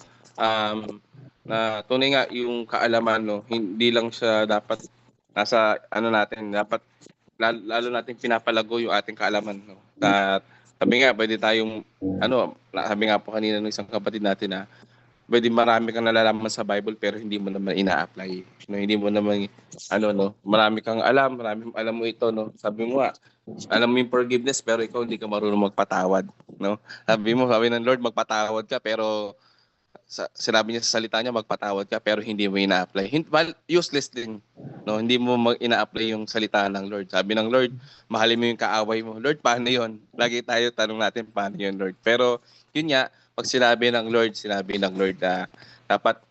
na tunay nga yung kaalaman, no, hindi lang siya dapat nasa natin, dapat lalo natin pinapalago yung ating kaalaman, no. At sabi nga pwede tayong sabi nga po kanina ng isang kapatid natin na pwede marami kang nalalaman sa Bible pero hindi mo naman ina-apply. No, hindi mo naman marami kang alam mo ito, no. Sabi mo alam mo yung forgiveness pero ikaw hindi ka marunong magpatawad, no. Sabi ng Lord magpatawad ka pero sinabi niya sa salita niya magpatawad ka pero hindi mo ina-apply. Useless din, no? Hindi mo ina-apply yung salita ng Lord. Sabi ng Lord, mahalin mo yung kaaway mo. Lord, paano yun? Lagi tayo tanong natin paano yun, Lord. Pero yun nga, pag sinabi ng Lord na dapat,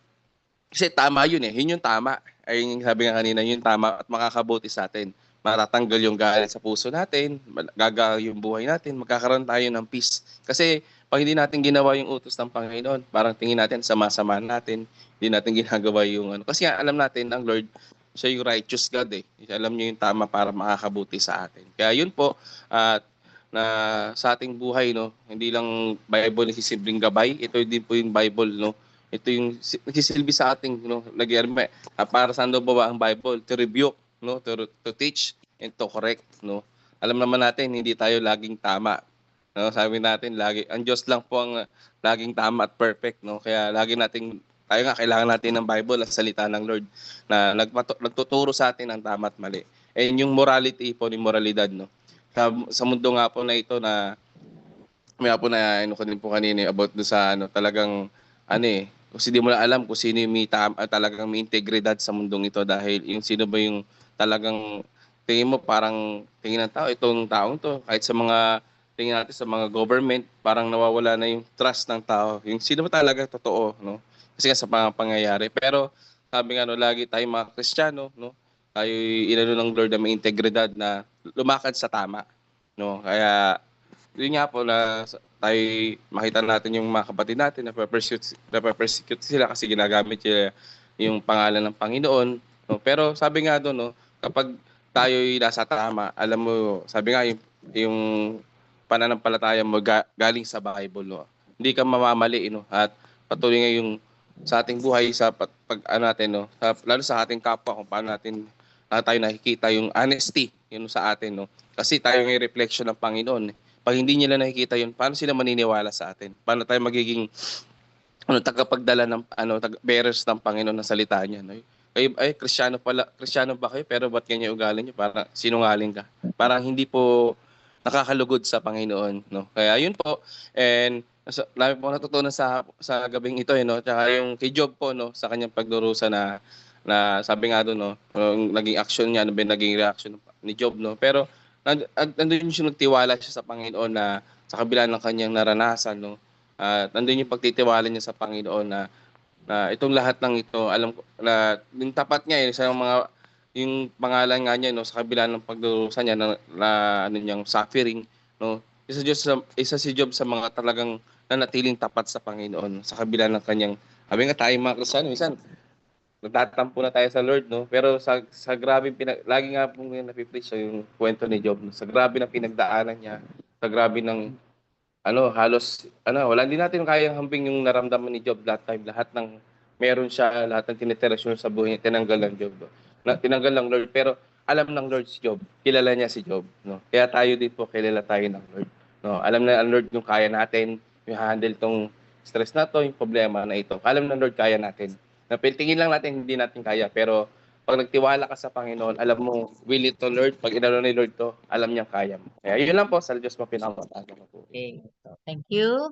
kasi tama yun yun yung tama. Ay sabi nga kanina, yun tama at makakabuti sa atin. Matatanggal yung galit sa puso natin, gagal yung buhay natin, magkakaroon tayo ng peace. Kasi pag hindi natin ginawa yung utos ng Panginoon, parang tingin natin sama-sama natin, hindi natin ginagawa yung ano. Kasi nga, alam natin ang Lord, siya yung righteous God eh. Alam niya yung tama para makakabuti sa atin. Kaya yun po, at na sa ating buhay, no, hindi lang Bible nagsisilbing gabay, ito din po yung Bible, no. Ito yung nagsisilbi sa ating, no, para saan daw ba ang Bible? To rebuke, no, to teach and to correct, no. Alam naman natin hindi tayo laging tama. No, sabi natin lagi ang Diyos lang po ang laging tama at perfect, no. Kaya lagi nating tayo nga kailangan natin ng Bible, ang salita ng Lord na nagtuturo sa atin ang tama at mali. And yung morality po, yung moralidad, no. Sa mundo nga po na ito na may po na ano ko din po kanina about do sa ano talagang ano kasi di mo na alam kung sino yung talagang may integridad sa mundong ito dahil yung sino ba yung talagang tingin mo parang tingin ng tao itong taong to kahit sa mga tingin natin sa mga government parang nawawala na yung trust ng tao yung sino ba talaga totoo no kasi nga sa mga pangyayari pero sabi nga no lagi tayong mga Kristiyano no tayo inano ng Lord na may integridad na lumakad sa tama no kaya yun nga po na tayo makita natin yung mga kapatid natin na persecute sila kasi ginagamit nila yung pangalan ng Panginoon. No? Pero sabi nga doon, no, kapag tayo nasa tama, alam mo, sabi nga yung pananampalataya mo galing sa Bible. No? Hindi ka mamamali no? At patuloy nga yung sa ating buhay, sa ano natin, no? Lalo sa ating kapwa, kung paano natin tayo nakikita yung honesty yun sa atin. No? Kasi tayo yung reflection ng Panginoon. Pag hindi nila nakikita yun, paano sila maniniwala sa atin? Paano tayo magiging tagapagdala ng bearers ng Panginoon ng salita niya, no? Ay Kristiyano ba kayo? Pero ba't ganyan ugali niyo? Para sinungaling ka. Parang hindi po nakakalugod sa Panginoon, no? Kaya yun po. And dami po natutunan sa gabing ito, no? Tsaka yung kay Job po, no, sa kanyang pagdurusa na sabi nga doon, no, yung naging action niya, ano ba naging reaction ni Job, no? Pero nandun siya nagtiwala siya sa Panginoon na sa kabila ng kanyang naranasan, no? Nandun yung pagtitiwala niya sa Panginoon na itong lahat ng ito, alam ko na yung tapat niya sa mga yung pangalan nga niya no sa kabila ng pagdurusa niya na ano niyang suffering, no? Isa si Job sa mga talagang nanatiling tapat sa Panginoon sa kabila ng kanyang sabi nga tayo mga Kristiyano minsan nagtatampo na tayo sa Lord, no? Pero sa grabe lagi nga pong napipreach yung kwento ni Job, no? Sa grabe ng pinagdaanan niya, sa grabe ng halos wala din natin kayang hambing yung naramdaman ni Job that time. Lahat ng meron siya, lahat ng tinitirasyong sa buhay niya, tinanggal ng Job. No? Tinanggal ng Lord, pero alam ng Lord si Job. Kilala niya si Job, no? Kaya tayo din po kilala tayo ng Lord, no? Alam na ng Lord yung kaya natin, yung handle tong stress na to, yung problema na ito. Alam ng Lord kaya natin. Tingin lang natin hindi natin kaya, pero pag nagtiwala ka sa Panginoon, alam mo, will it to Lord, pag inano ni Lord to, alam niya kaya mo. Kaya yun lang po, sa Diyos mo pinapataga na po. Okay. So, thank you.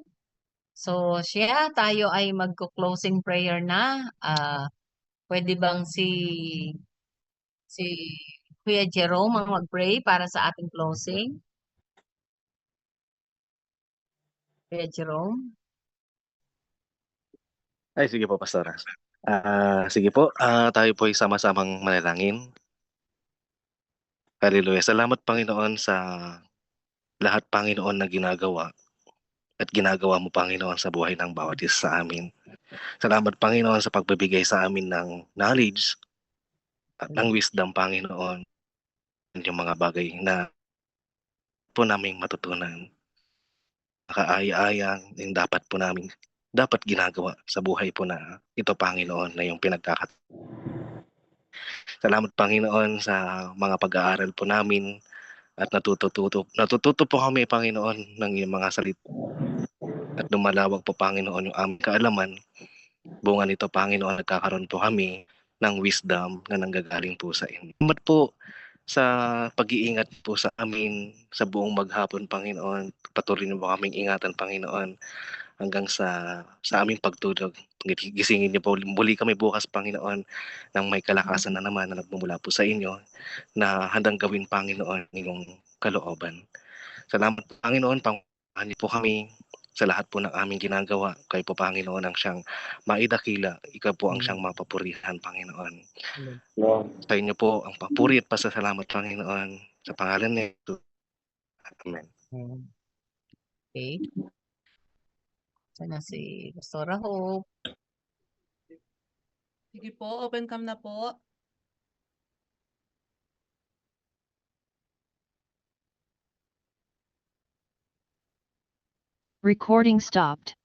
So, siya, tayo ay magko-closing prayer na. Pwede bang si Kuya Jerome ang mag-pray para sa ating closing? Kuya Jerome? Ay, sige po, Pastora. Sige po, tayo po ay sama-samang manalangin. Hallelujah. Salamat, Panginoon, sa lahat, Panginoon, na ginagawa at ginagawa mo, Panginoon, sa buhay ng bawat isa sa amin. Salamat, Panginoon, sa pagbibigay sa amin ng knowledge at ng wisdom, Panginoon, yung mga bagay na po naming matutunan. Nakaaya-ayang yung dapat ginagawa sa buhay po na ito, Panginoon, na yung Salamat, Panginoon, sa mga pag-aaral po namin at natututo po kami, Panginoon, ng iyong mga salita at lumalawag po, Panginoon, yung aming kaalaman. Bunga nito, Panginoon, nagkakaroon po kami ng wisdom na nanggagaling po sa inyo. Salamat po sa pag-iingat po sa amin sa buong maghapon, Panginoon. Patuloy niyo po kaming ingatan, Panginoon, hanggang sa aming pagtulog. Gisingin niyo po muli kami bukas, Panginoon, nang may kalakasan na naman na nagmumula po sa inyo na handang gawin, Panginoon, yung kalooban. Salamat, Panginoon, pangalanan niyo po kami sa lahat po ng aming ginagawa. Kayo po, Panginoon, ang siyang maidakila. Ikaw po ang siyang mapapurihan, Panginoon. Sa inyo po ang papuri at pasasalamat, Panginoon, sa pangalan ni Jesus. Amen. Okay. Sana si Pastora Hope. Sige po, open cam na po. Recording stopped.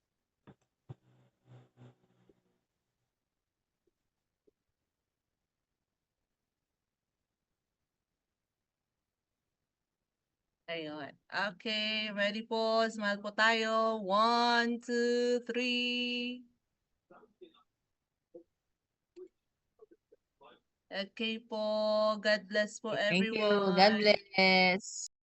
Ayun. Okay, ready po. Smile po tayo. 1, 2, 3. Okay po. God bless po Thank you. everyone. God bless.